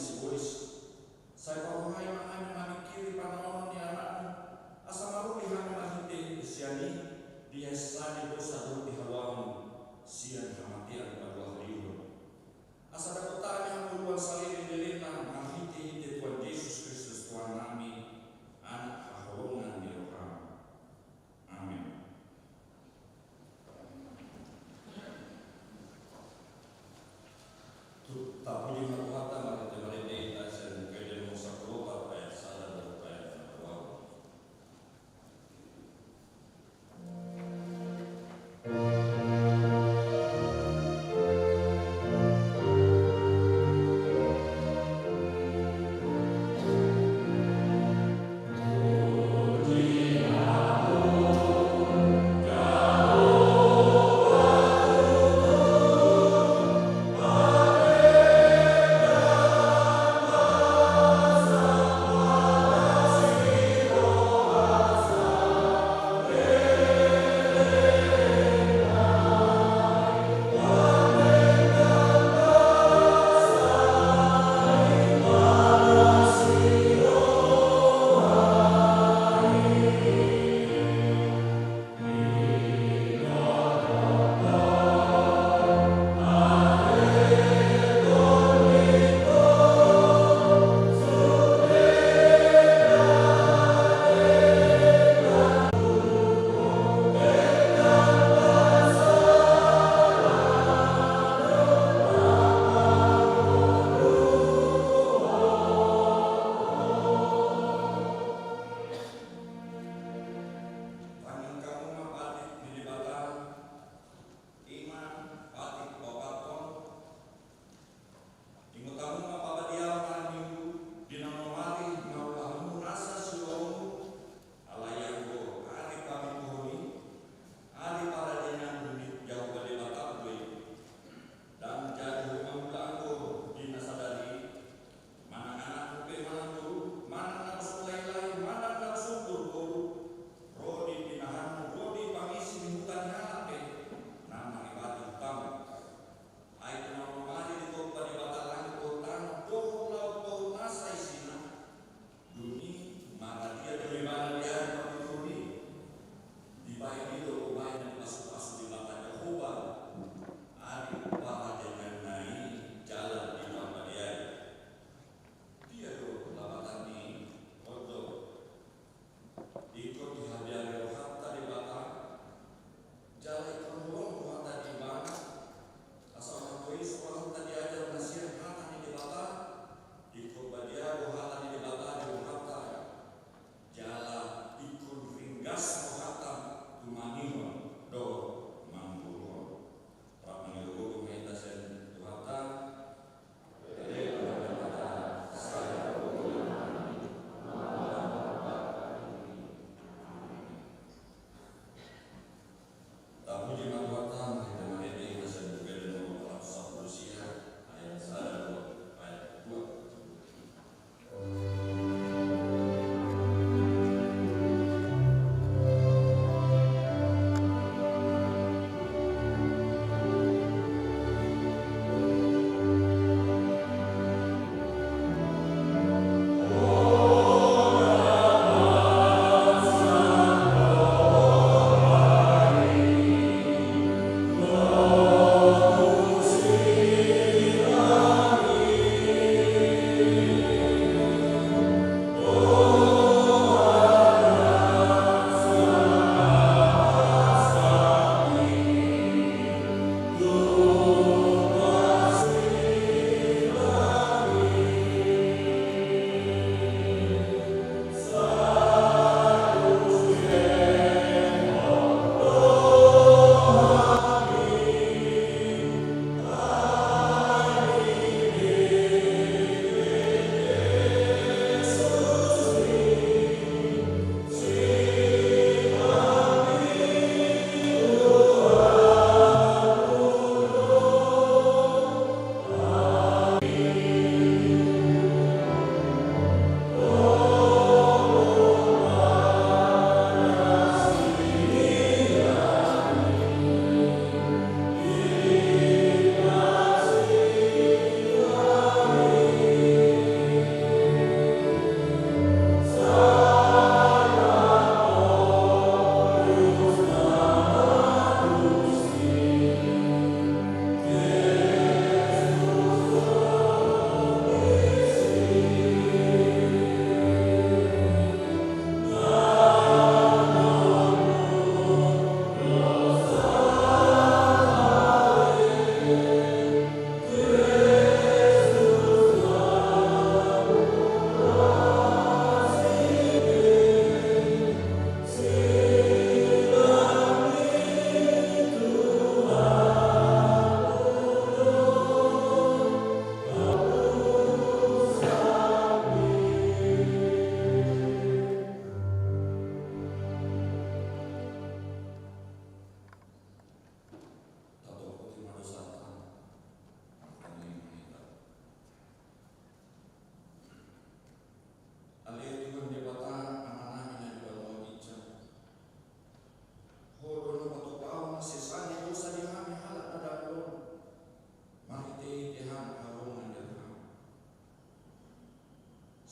sibulis. Saya pauhay maamin manikiri panahon ni anakmu. Asa marulihan mahiti isyani dihesani dosa dulu dihawam sian hamatian padua hariun. Asa dakotaan yang puluhan salin dilina mahiti Tuhan Yesus Kristus Tuhan kami, anak hahongan di roham. Amin. Tapi di Tuhan maka teman kita dan kerja musa keluar ayat salah dan ayat awal.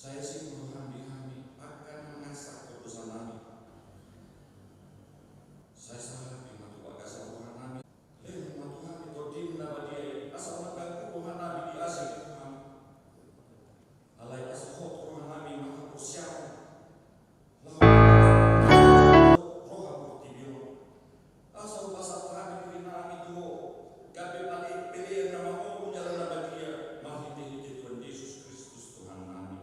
Saya sih kami akan mengasah keputusan kami. Saya salah dengan Tuhan kasih Tuhan kami. Tuhan kami kodim nama dia asal makan Tuhan kami di asih Tuhan. Alai asal Tuhan kami maka usia. Roh aktivion. Asal pasal kami kami itu kami lagi pilih nama Allah jalan nama dia mahiti Tuhan Yesus Kristus Tuhan kami.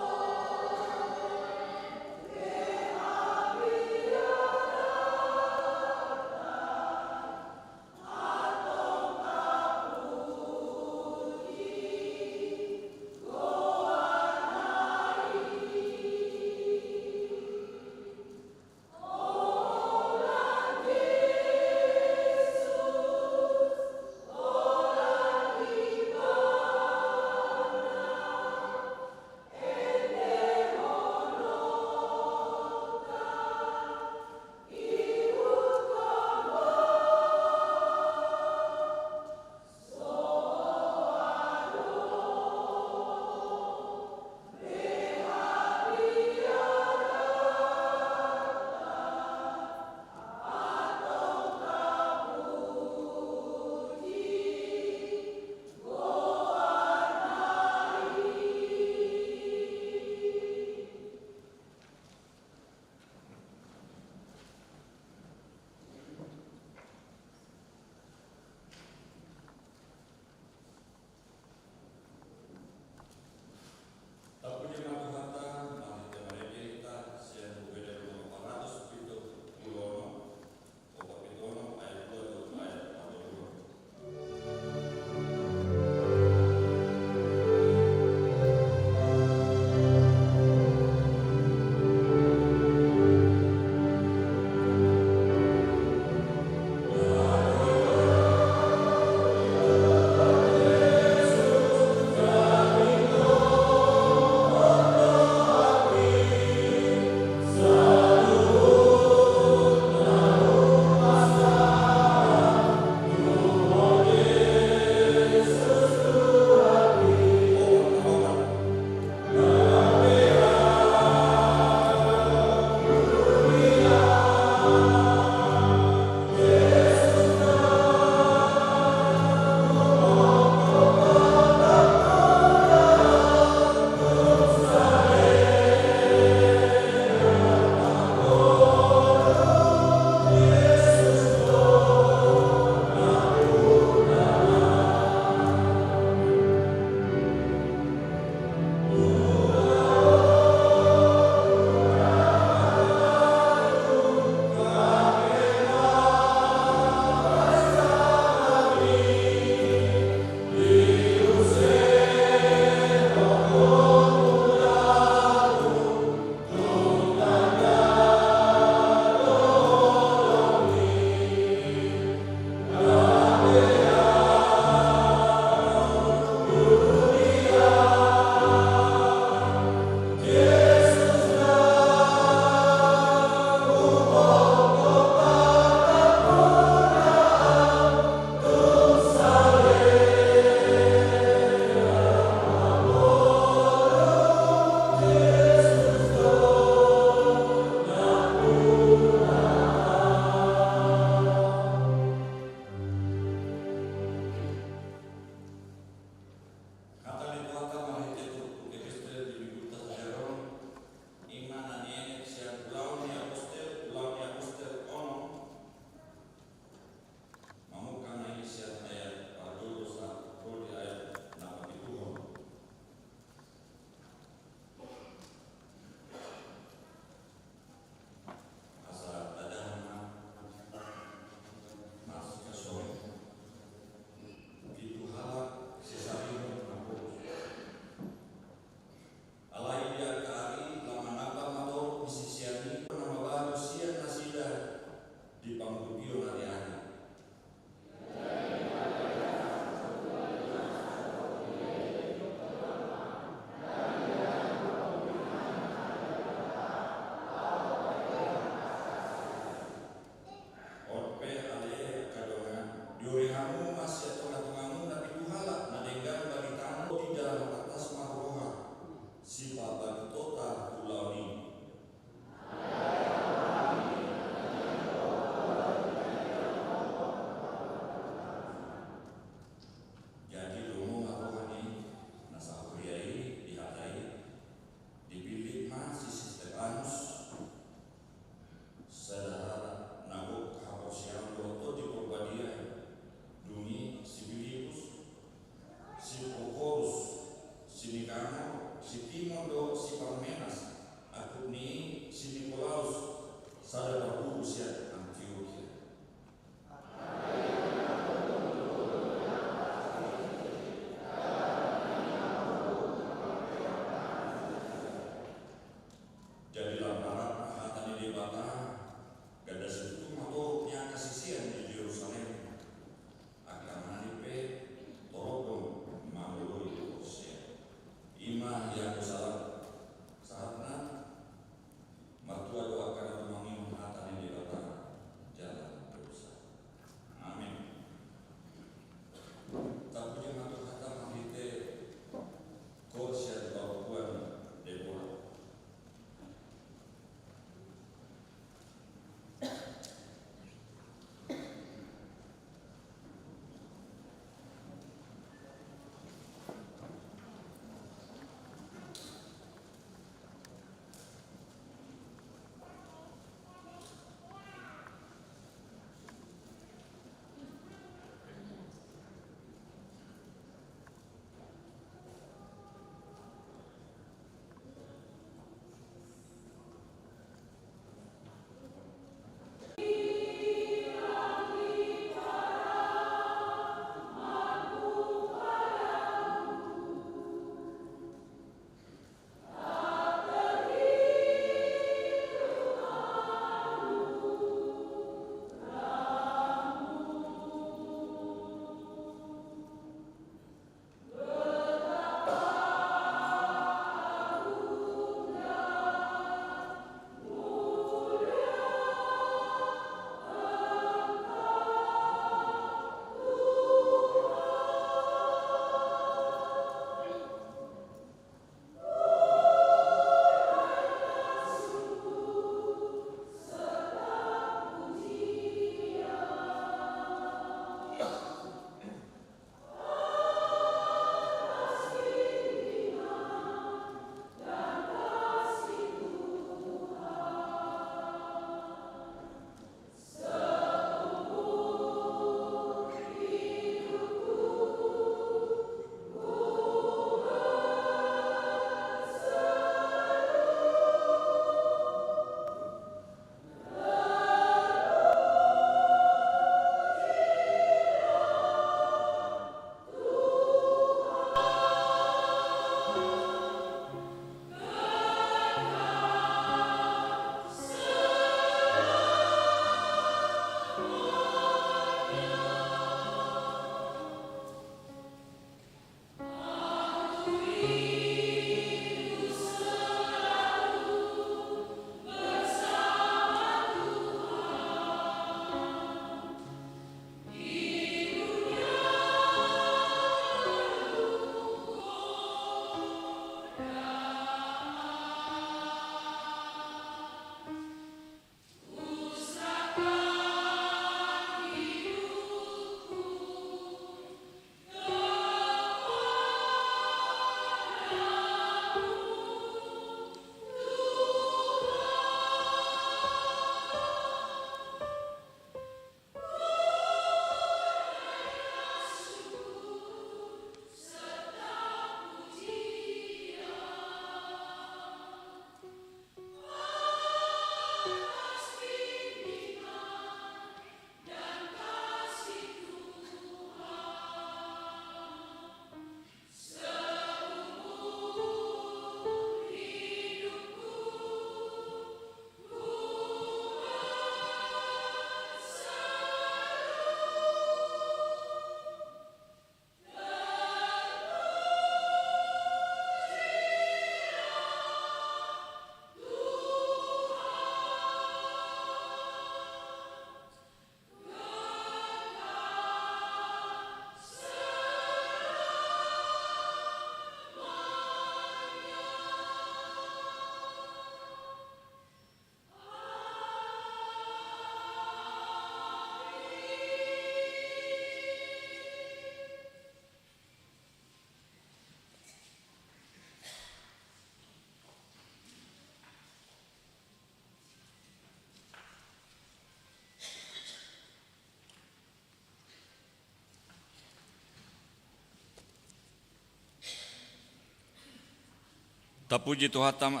Tapuji Tuhan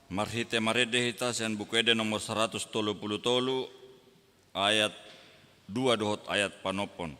marhite marede hita sen buku ede nomor 133 ayat 2 dohot ayat panopon.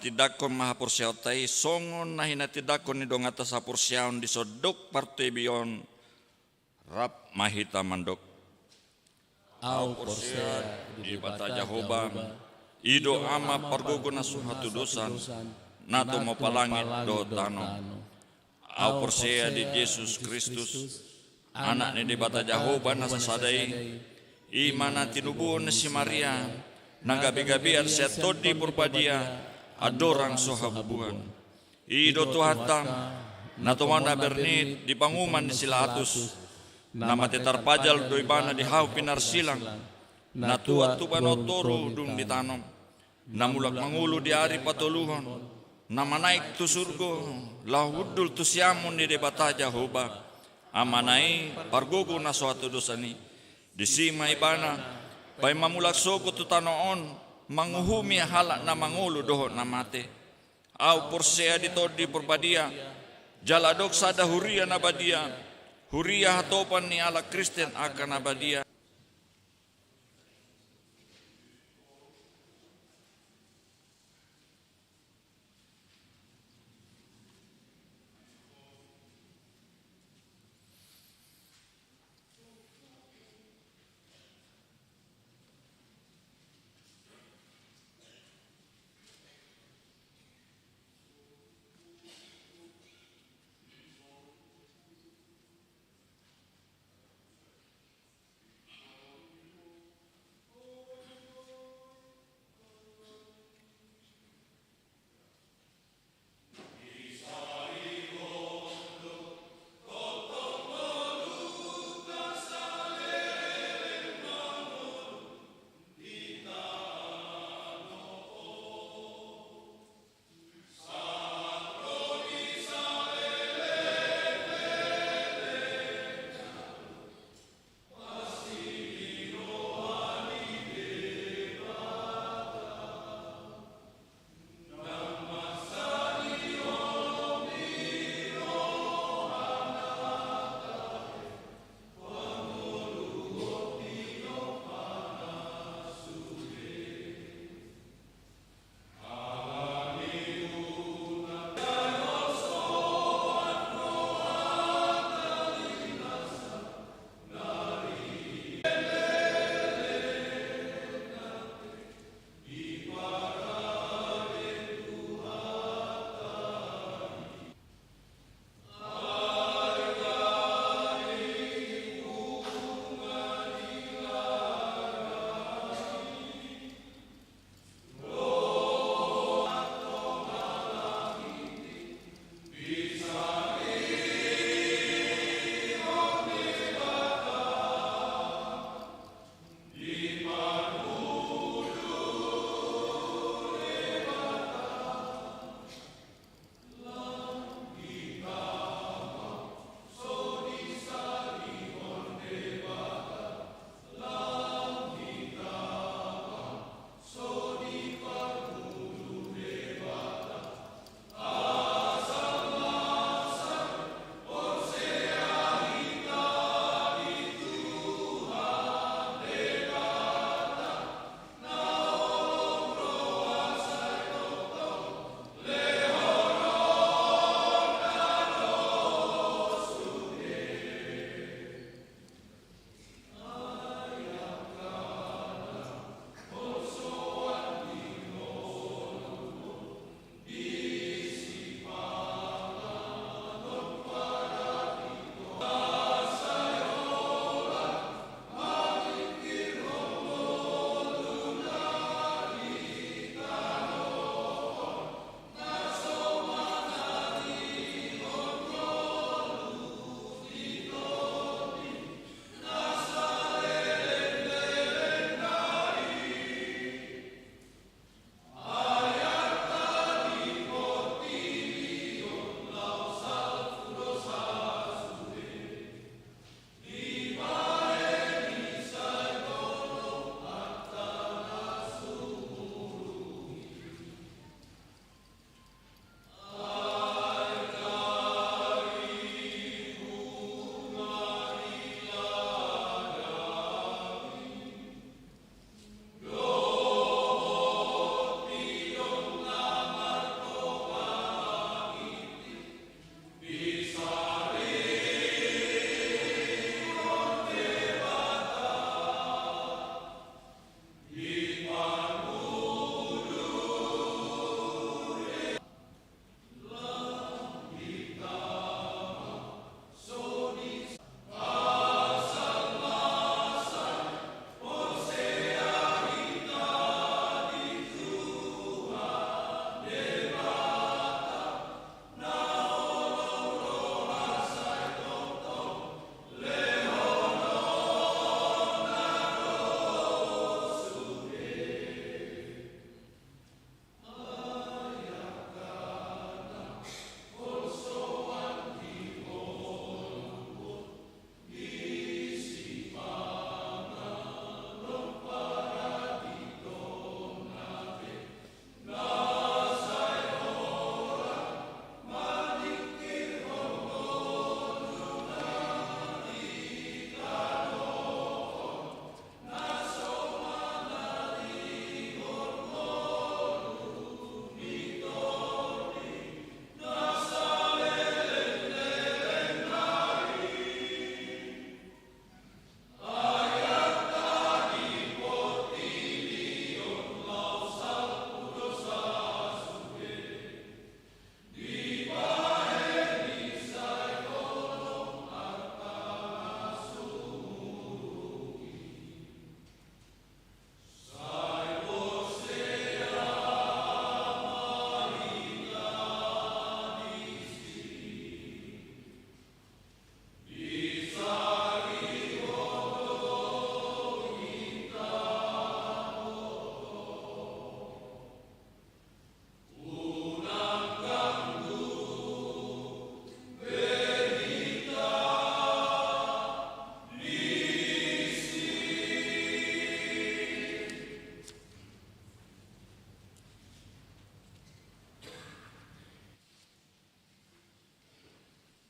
Tidakon maha porsiautai songon nahina tidakon ni dong atas apursiaun di sodok partebion rap mahita mandok au porsia di bata Jehovah ido ama pargogo nasu hatu dosan nato mo palangit do tano au porsia di Yesus Kristus anak ni di bata Jehovah nasasadai imana tinubuon na si Maria nagabi-gabi at siya todi purpadia adorang sohabuan ido tuhatam na tumana bernit di panguman di silatus nama tetar pajal do ibana di hau pinarsilang na tuat tubanotoro dung ditanom na mulak mangulu di ari patuluhon na manaik tu surgo lahudul tu siamun di debata Jehovah amanai pargogo na suatu dosani di sima ibana pai mamulak soko tu tanoon manguhumi halak na mangulu dohot na mate au porsea ditodi perbadia jaladok sada huria nabadia huria hatopan ni ala Kristen akan nabadia.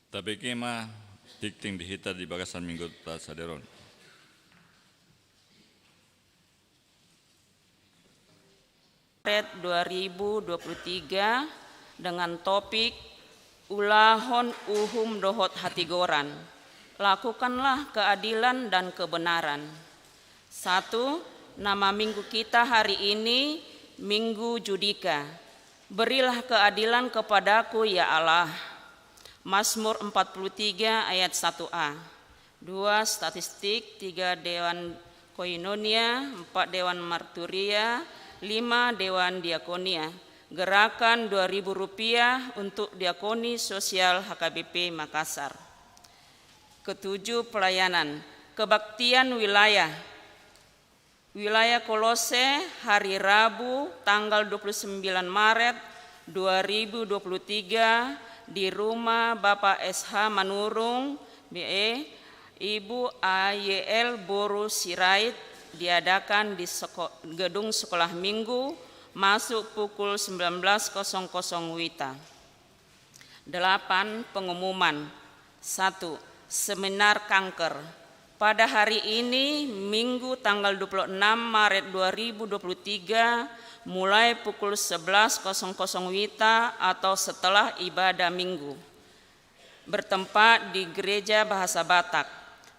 Tapi kema dikting dihita di bagasan minggu ta saderon. Maret 2023 dengan topik Ulahon Uhum Dohot Hatigoran. Lakukanlah keadilan dan kebenaran. 1. Nama minggu kita hari ini Minggu Judika. Berilah keadilan kepadaku ya Allah. Mazmur 43 ayat 1a. 2. Statistik 3 Dewan Koinonia, 4 Dewan Marturia, 5 Dewan Diakonia. Gerakan Rp2.000 untuk diakoni sosial HKBP Makassar. Ketujuh, pelayanan kebaktian wilayah. Wilayah Kolose hari Rabu tanggal 29 Maret 2023 di rumah Bapak SH Manurung BE Ibu AYL Boru Sirait diadakan di gedung sekolah minggu masuk pukul 19.00 WITA. 8. Pengumuman. 1. Seminar kanker. Pada hari ini, Minggu tanggal 26 Maret 2023, mulai pukul 11.00 WITA atau setelah ibadah minggu. Bertempat di Gereja Bahasa Batak.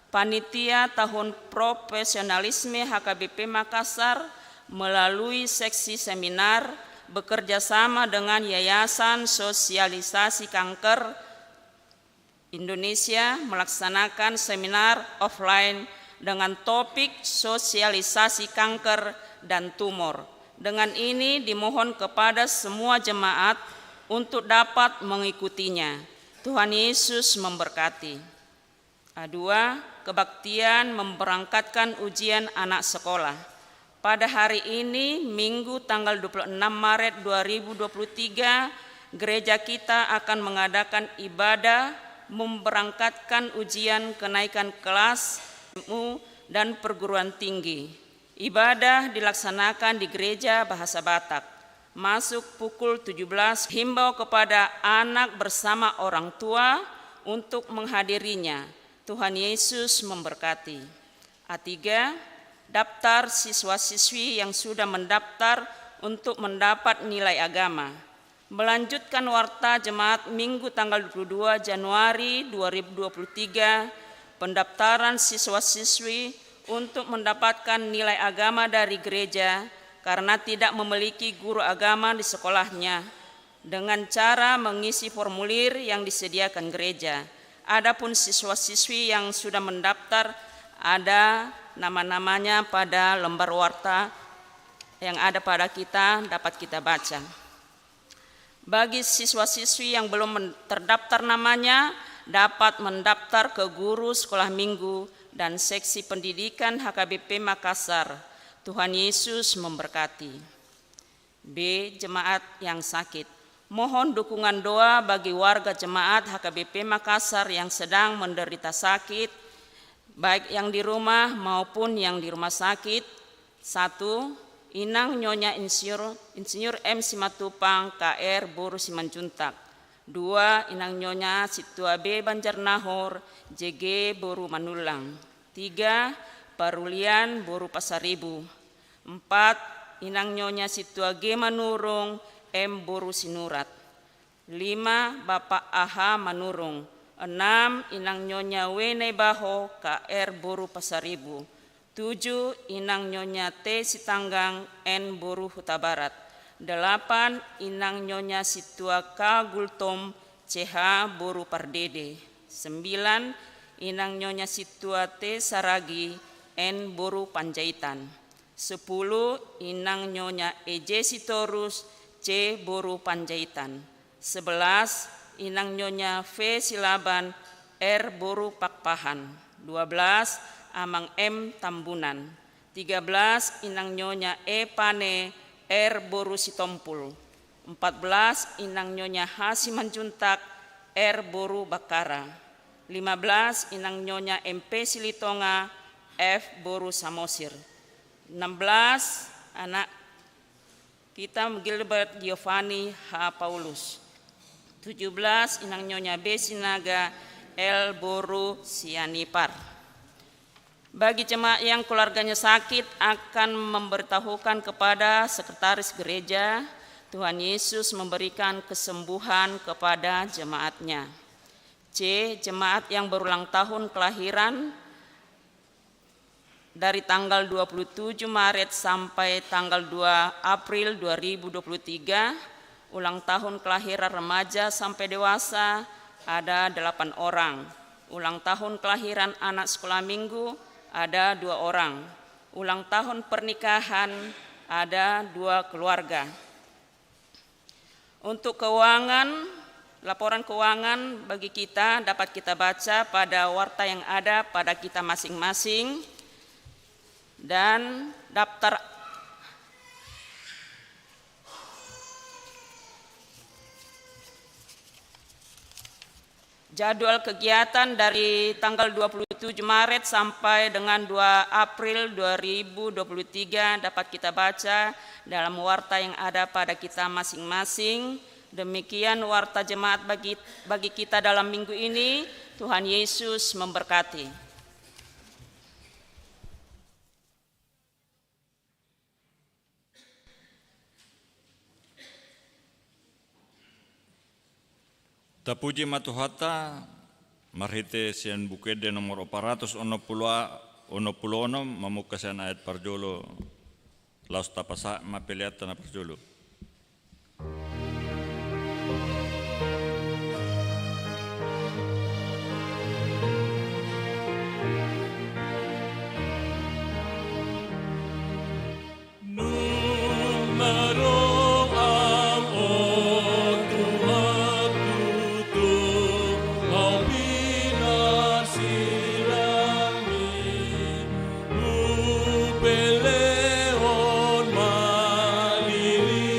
Panitia Tahun Profesionalisme HKBP Makassar melalui seksi seminar bekerja sama dengan Yayasan Sosialisasi Kanker Indonesia melaksanakan seminar offline dengan topik sosialisasi kanker dan tumor. Dengan ini dimohon kepada semua jemaat untuk dapat mengikutinya. Tuhan Yesus memberkati. 2. Kebaktian memberangkatkan ujian anak sekolah. Pada hari ini, Minggu tanggal 26 Maret 2023, gereja kita akan mengadakan ibadah memberangkatkan ujian kenaikan kelas dan perguruan tinggi. Ibadah dilaksanakan di Gereja Bahasa Batak. Masuk pukul 17, himbau kepada anak bersama orang tua untuk menghadirinya. Tuhan Yesus memberkati. 3. Daftar siswa-siswi yang sudah mendaftar untuk mendapat nilai agama. Melanjutkan warta jemaat Minggu tanggal 22 Januari 2023, pendaftaran siswa-siswi untuk mendapatkan nilai agama dari gereja karena tidak memiliki guru agama di sekolahnya dengan cara mengisi formulir yang disediakan gereja. Adapun siswa-siswi yang sudah mendaftar ada nama-namanya pada lembar warta yang ada pada kita dapat kita baca. Bagi siswa-siswi yang belum terdaftar namanya dapat mendaftar ke guru sekolah minggu dan seksi pendidikan HKBP Makassar. Tuhan Yesus memberkati. B. Jemaat yang sakit. Mohon dukungan doa bagi warga jemaat HKBP Makassar yang sedang menderita sakit, baik yang di rumah maupun yang di rumah sakit. 1. Inang Nyonya Insinyur M. Simatupang KR Boru Simanjuntak. 2. Inang Nyonya Situa B. Banjarnahor JG Boru Manulang. 3. Parulian Boru Pasaribu. 4. Inang Nyonya Situa G. Manurung M. Boru Sinurat. 5. Bapak AH Manurung. 6. Inang Nyonya Wene Baho KR Boru Pasaribu. 7. Inang Nyonya T. Sitanggang N. Boru Huta Barat. 8. Inang Nyonya Situa K. Gultom CH Boru Pardede. 9. Inang Nyonya Situa T. Saragi N. Boru Panjaitan. 10. Inang Nyonya EJ Sitorus C. Boru Panjaitan. 11. Inang Nyonya V. Silaban R. Boru Pakpahan. 12. Amang M. Tambunan. 13. Inang Nyonya E. Pane R. Boru Sitompul. 14. Inang Nyonya H. Simanjuntak R. Boru Bakara. 15. Inang Nyonya MP Silitonga F. Boru Samosir. 16. Anak kita Gilbert Giovanni H. Paulus. 17 Inang Nyonya Besinaga El Boru Sianipar. Bagi jemaat yang keluarganya sakit akan memberitahukan kepada sekretaris gereja. Tuhan Yesus memberikan kesembuhan kepada jemaatnya. C. Jemaat yang berulang tahun kelahiran dari tanggal 27 Maret sampai tanggal 2 April 2023. Ulang tahun kelahiran remaja sampai dewasa ada 8 orang. Ulang tahun kelahiran anak sekolah minggu ada 2 orang. Ulang tahun pernikahan ada 2 keluarga. Untuk keuangan, laporan keuangan bagi kita dapat kita baca pada warta yang ada pada kita masing-masing. Dan daftar jadwal kegiatan dari tanggal 27 Maret sampai dengan 2 April 2023 dapat kita baca dalam warta yang ada pada kita masing-masing. Demikian warta jemaat bagi kita dalam minggu ini. Tuhan Yesus memberkati. Tapuji matuhata marhite sian bukede nomor 460 mamukasan ayat parjolo laus tapasa mapeliata na parjolo. Peleon malili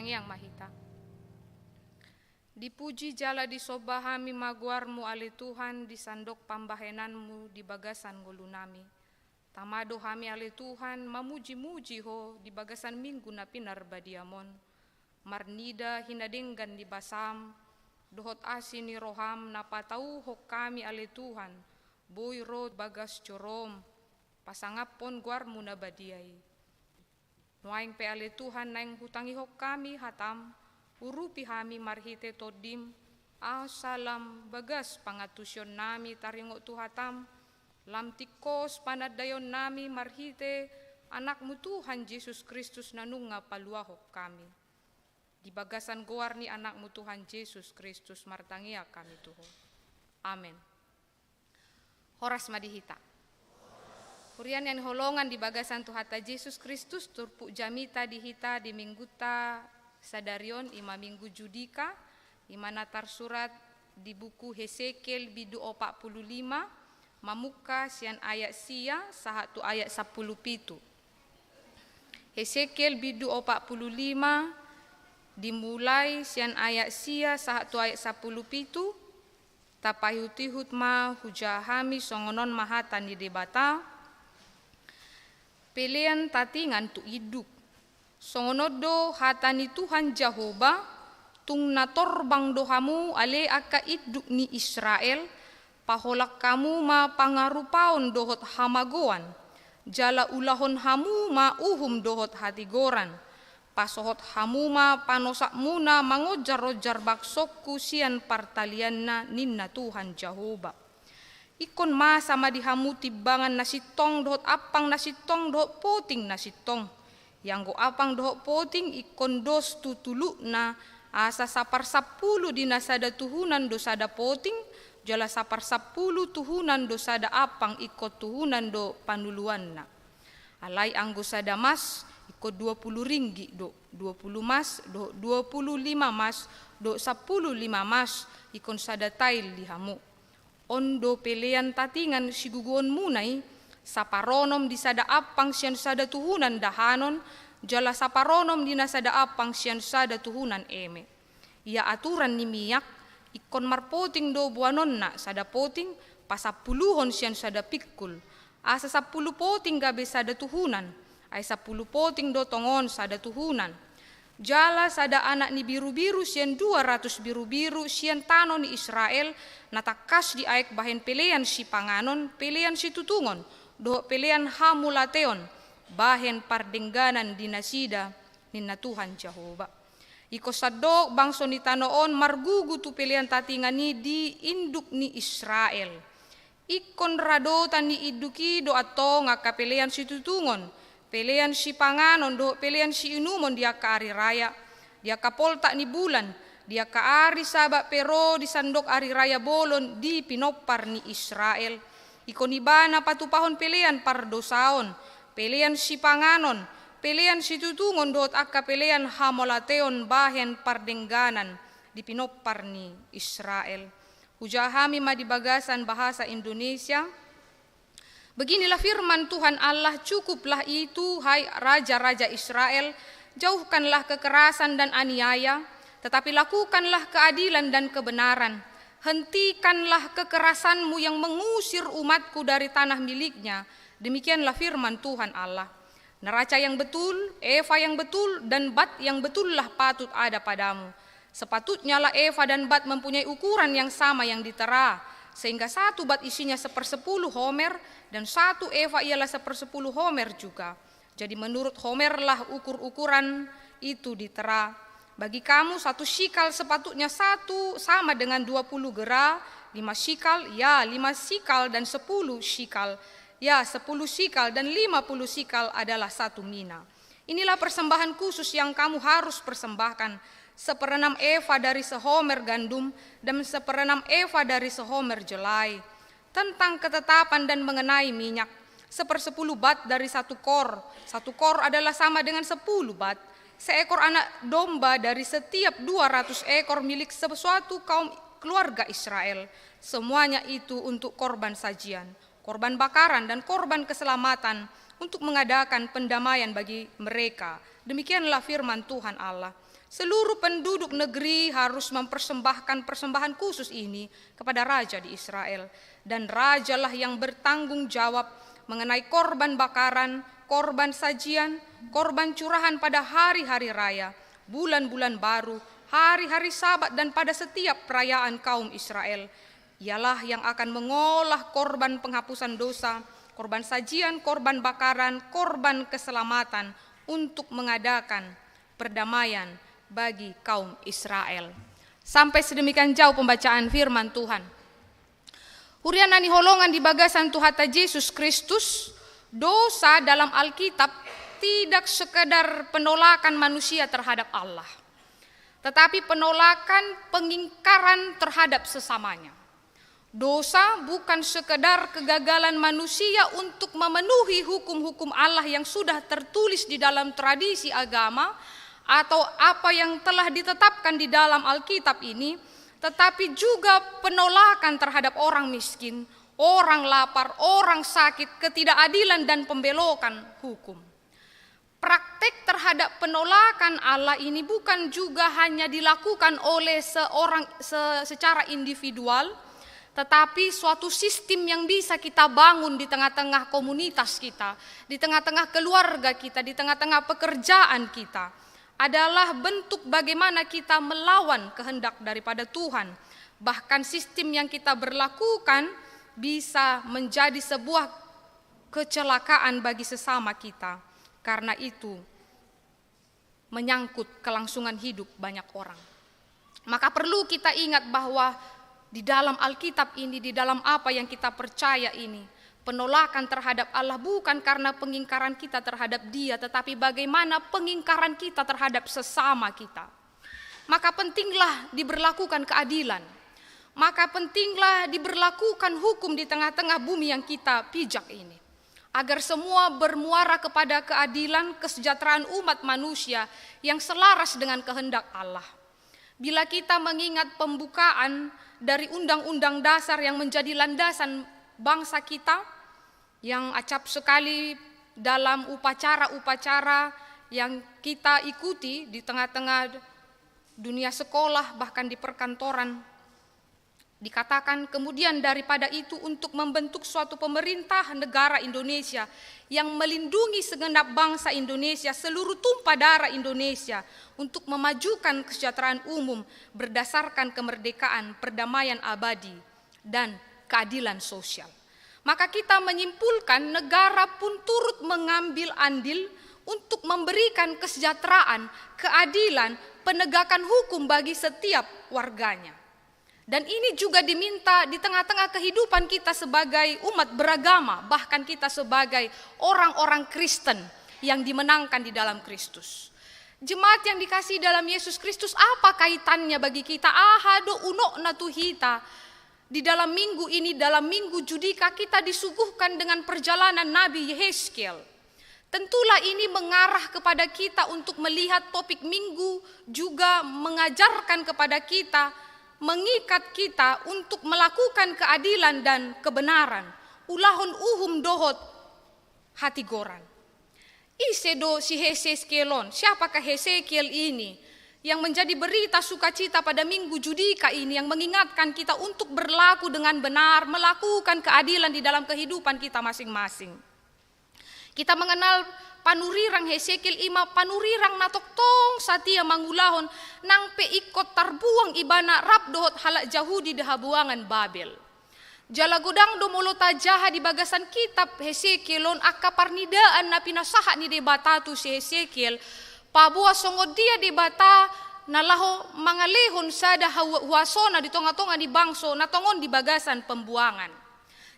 Hyang Mahita. Dipuji jala disobahami maguarmu ali Tuhan, di sandok pambahenanmu di bagasan ngolunami. Tamado hami ali Tuhan, mamuji-muji ho di bagasan minggu na pinar badiamon. Marnida hinadenggan di basam, dohot asini roham napatau hok kami ali Tuhan. Boy rod bagas corom, pasangapon guarmu na badiay. Nuaing pe ali Tuhan naing hutangi hok kami hatam, urupi hami marhite todim, salam bagas pangatusyon nami taringo tuhatam, lam tikos panadayon nami marhite, anakmu Tuhan Yesus Kristus nanunga paluahok kami. Di bagasan goar ni anakmu Tuhan Yesus Kristus martangia kami Tuhan. Amin. Horas madihita. Hurian yang holongan di bagasan Tuhata Yesus Kristus turpu jamita dihita di mingguta sadarion ima minggu judika imana tarsurat di buku Hesekiel bidu 45 mamuka sian ayat sia sahatu ayat 10 pitu. Hesekiel bidu 45 dimulai sian ayat sia sahatu ayat 10 pitu tapayutihut ma hujahami songonon mahatan di debata pilihan tatingan tu iduk. Songonodo hatani Tuhan Jehovah tung natorbang dohamu ale aka iduk ni Israel paholak kamu ma pangarupaon dohot hamagoan jala ulahon hamu ma uhum dohot hatigoran pasohot hamu ma panosak muna mangojar-ojar baksokku sian partalianna ninna Tuhan Jehovah. Ikon ma sama dihamu tibangan nasitong dohot apang nasitong dohot poting nasitong. Yang go apang dohok poting ikon dos tutulu na asa sapar 10 di nasada tuhunan dosada poting jala sapar 10 tuhunan dosada apang ikot tuhunan do panuluan na. Alai anggo sada mas ikot 20 ringgi do 20 mas do 25 mas do 10 mas ikon sada tail dihamu. Ondo pelean tatingan siguguon munai saparonom di sada apang sian sada tuhunan dahanon jala saparonom di nasada apang sian sada tuhunan eme. Ia aturan ni miyak ikon marpoting do buanon na sada poting pasapuluhon sian sada pikul. Asa 10 poting gabe sada tuhunan ay 10 poting do tongon sada tuhunan. Jala sada anak ni biru-biru sian 200 biru-biru sian tanon ni Israel natakas di aek bahen pelean si panganon pelean si tutungon do pelean hamulateon bahen pardengganan dinasida ninna Tuhan Jehovah. Iko sadok bangso ni tanoon margugu tu pelean tatingani di induk ni Israel. Ikon radotan ni iduki do ato ngaka pelean si tutungon, pelean si panganon do pelean si inumon dia ka ari raya, dia ka polta ni bulan, dia ka ari sabak pero di sandok ari raya bolon di pinopar ni Israel. Ikon ibana patupahon pelean pardosaon, pelean si panganon, pelean si tutungon dot akka pelean hamolateon bahen pardengganan di pinopar ni Israel. Hujahami madibagasan bahasa Indonesia. Beginilah firman Tuhan Allah, cukuplah itu hai raja-raja Israel, jauhkanlah kekerasan dan aniaya, tetapi lakukanlah keadilan dan kebenaran. Hentikanlah kekerasanmu yang mengusir umatku dari tanah miliknya. Demikianlah firman Tuhan Allah. Neraca yang betul, eva yang betul, dan bat yang betullah patut ada padamu. Sepatutnya lah eva dan bat mempunyai ukuran yang sama yang ditera, sehingga satu bat isinya 1/10 homer, dan satu eva ialah 1/10 homer juga. Jadi menurut homer lah ukur-ukuran itu ditera. Bagi kamu 1 shikal sepatutnya satu sama dengan 20 gera, 5 shikal, ya 5 shikal dan 10 shikal, ya 10 shikal dan 50 shikal adalah 1 mina. Inilah persembahan khusus yang kamu harus persembahkan, 1/6 eva dari sehomer gandum dan 1/6 eva dari sehomer jelai. Tentang ketetapan dan mengenai minyak, 1/10 bat dari 1 kor. 1 kor adalah sama dengan 10 bat. Seekor anak domba dari setiap 200 ekor milik sesuatu kaum keluarga Israel. Semuanya itu untuk korban sajian, korban bakaran dan korban keselamatan untuk mengadakan pendamaian bagi mereka. Demikianlah firman Tuhan Allah. Seluruh penduduk negeri harus mempersembahkan persembahan khusus ini kepada raja di Israel. Dan rajalah yang bertanggung jawab mengenai korban bakaran, korban sajian, korban curahan pada hari-hari raya, bulan-bulan baru, hari-hari Sabat, dan pada setiap perayaan kaum Israel. Ialah yang akan mengolah korban penghapusan dosa, korban sajian, korban bakaran, korban keselamatan untuk mengadakan perdamaian bagi kaum Israel. Sampai sedemikian jauh pembacaan firman Tuhan. Hurianani holongan di bagasan Tuhan Yesus Kristus, dosa dalam Alkitab tidak sekedar penolakan manusia terhadap Allah, tetapi penolakan pengingkaran terhadap sesamanya. Dosa bukan sekedar kegagalan manusia untuk memenuhi hukum-hukum Allah yang sudah tertulis di dalam tradisi agama atau apa yang telah ditetapkan di dalam Alkitab ini, tetapi juga penolakan terhadap orang miskin, orang lapar, orang sakit, ketidakadilan dan pembelokan hukum. Praktek terhadap penolakan Allah ini bukan juga hanya dilakukan oleh seorang secara individual, tetapi suatu sistem yang bisa kita bangun di tengah-tengah komunitas kita, di tengah-tengah keluarga kita, di tengah-tengah pekerjaan kita, adalah bentuk bagaimana kita melawan kehendak daripada Tuhan. Bahkan sistem yang kita berlakukan bisa menjadi sebuah kecelakaan bagi sesama kita. Karena itu menyangkut kelangsungan hidup banyak orang. Maka perlu kita ingat bahwa di dalam Alkitab ini, di dalam apa yang kita percaya ini, penolakan terhadap Allah bukan karena pengingkaran kita terhadap Dia, tetapi bagaimana pengingkaran kita terhadap sesama kita. Maka pentinglah diberlakukan keadilan. Maka pentinglah diberlakukan hukum di tengah-tengah bumi yang kita pijak ini. Agar semua bermuara kepada keadilan, kesejahteraan umat manusia yang selaras dengan kehendak Allah. Bila kita mengingat pembukaan dari Undang-Undang Dasar yang menjadi landasan bangsa kita, yang acap sekali dalam upacara-upacara yang kita ikuti di tengah-tengah dunia sekolah, bahkan di perkantoran, dikatakan kemudian daripada itu untuk membentuk suatu pemerintah negara Indonesia yang melindungi segenap bangsa Indonesia, seluruh tumpah darah Indonesia, untuk memajukan kesejahteraan umum berdasarkan kemerdekaan, perdamaian abadi, dan keadilan sosial. Maka kita menyimpulkan negara pun turut mengambil andil untuk memberikan kesejahteraan, keadilan, penegakan hukum bagi setiap warganya. Dan ini juga diminta di tengah-tengah kehidupan kita sebagai umat beragama, bahkan kita sebagai orang-orang Kristen yang dimenangkan di dalam Kristus. Jemaat yang dikasihi dalam Yesus Kristus, apa kaitannya bagi kita? Ahado unokna tuhita. Di dalam minggu ini, dalam minggu Judika, kita disuguhkan dengan perjalanan Nabi Yehezkiel. Tentulah ini mengarah kepada kita untuk melihat topik minggu, juga mengajarkan kepada kita, mengikat kita untuk melakukan keadilan dan kebenaran. Ulahun uhum dohot hati goran. Isedo si Hezkielon, siapakah Hezekiel ini? Yang menjadi berita sukacita pada minggu Judika ini, yang mengingatkan kita untuk berlaku dengan benar, melakukan keadilan di dalam kehidupan kita masing-masing. Kita mengenal panurirang Hezekiel ima panurirang natok tong satia mangulahon nang pe ikot tarbuang ibana rap dohot halak Jahudi deha buangan Babel. Jala godang do molota jaha di bagasan kitab Hezekielon akaparnidaan na pinasaha ni debatatu si Hezekiel. Pabua songod dia di bata nalaho mangalehon sada huasona di tonga-tonga di bangso natongon di bagasan pembuangan.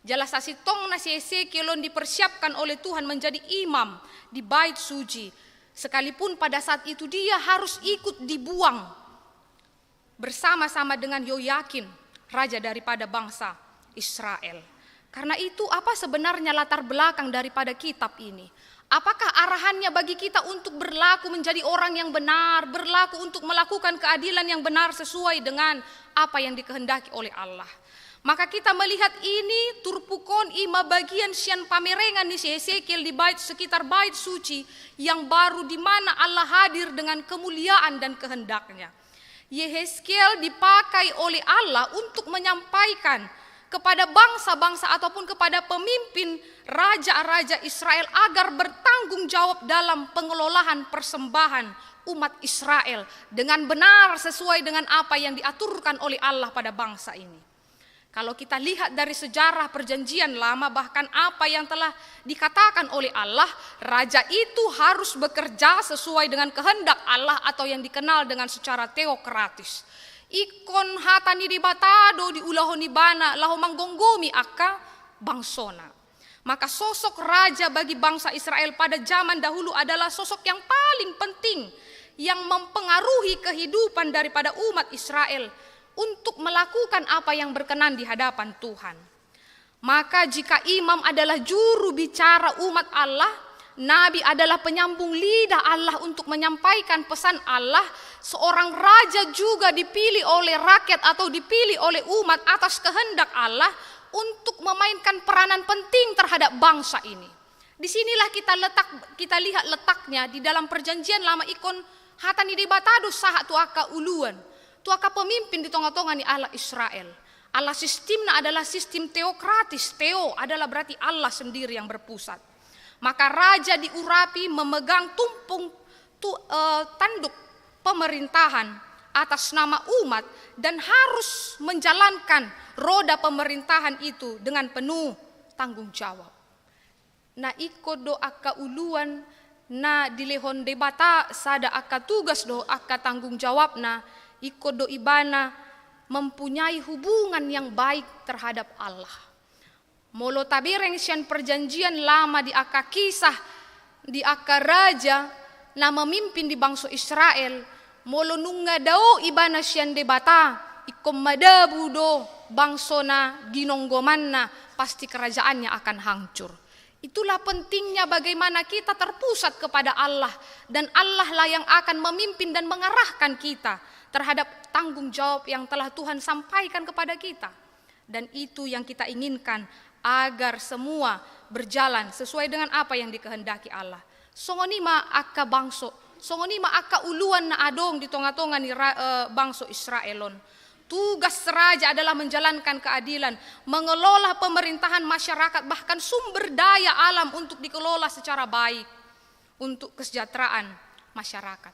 Jelas asitong na si Hezekielon dipersiapkan oleh Tuhan menjadi imam di bait suci. Sekalipun pada saat itu dia harus ikut dibuang bersama-sama dengan Yoyakim, raja daripada bangsa Israel. Karena itu apa sebenarnya latar belakang daripada kitab ini? Apakah arahannya bagi kita untuk berlaku menjadi orang yang benar, berlaku untuk melakukan keadilan yang benar sesuai dengan apa yang dikehendaki oleh Allah? Maka kita melihat ini turpukon ima bagian sian pamerengan ni si Hesekiel di bait sekitar bait suci yang baru di mana Allah hadir dengan kemuliaan dan kehendaknya. Yehezkiel dipakai oleh Allah untuk menyampaikan kepada bangsa-bangsa ataupun kepada pemimpin raja-raja Israel agar bertanggung jawab dalam pengelolaan persembahan umat Israel dengan benar sesuai dengan apa yang diaturkan oleh Allah pada bangsa ini. Kalau kita lihat dari sejarah perjanjian lama, bahkan apa yang telah dikatakan oleh Allah, raja itu harus bekerja sesuai dengan kehendak Allah atau yang dikenal dengan secara teokratis. Ikon hatani di batado di ulahoni bana lahu manggonggomi akka bangsona. Maka sosok raja bagi bangsa Israel pada zaman dahulu adalah sosok yang paling penting yang mempengaruhi kehidupan daripada umat Israel untuk melakukan apa yang berkenan di hadapan Tuhan. Maka jika imam adalah juru bicara umat Allah, nabi adalah penyambung lidah Allah untuk menyampaikan pesan Allah, seorang raja juga dipilih oleh rakyat atau dipilih oleh umat atas kehendak Allah untuk memainkan peranan penting terhadap bangsa ini. Disinilah kita lihat letaknya di dalam perjanjian lama ikon hatani di batado saha tuaka uluan. Tuaka pemimpin di tengah-tengah ni Allah Israel. Allah sistemnya adalah sistem teokratis. Teo adalah berarti Allah sendiri yang berpusat. Maka raja diurapi memegang tanduk pemerintahan atas nama umat dan harus menjalankan roda pemerintahan itu dengan penuh tanggung jawab. Na iko do akka uluan na dilehon debata sada akka tugas do akka tanggung jawab na iko do ibana mempunyai hubungan yang baik terhadap Allah. Molo tabireng sian perjanjian lama di aka kisah di aka raja na memimpin di bangsa Israel. Molo nunga dao ibana sian debata ikom madabu do bangsona ginonggomanna pasti kerajaannya akan hancur. Itulah pentingnya bagaimana kita terpusat kepada Allah dan Allah lah yang akan memimpin dan mengarahkan kita terhadap tanggung jawab yang telah Tuhan sampaikan kepada kita. Dan itu yang kita inginkan agar semua berjalan sesuai dengan apa yang dikehendaki Allah. Songonima akka bangso, songonima akka uluan na adong di tengah-tengah ni bangso Israelon. Tugas raja adalah menjalankan keadilan, mengelola pemerintahan masyarakat, bahkan sumber daya alam untuk dikelola secara baik untuk kesejahteraan masyarakat.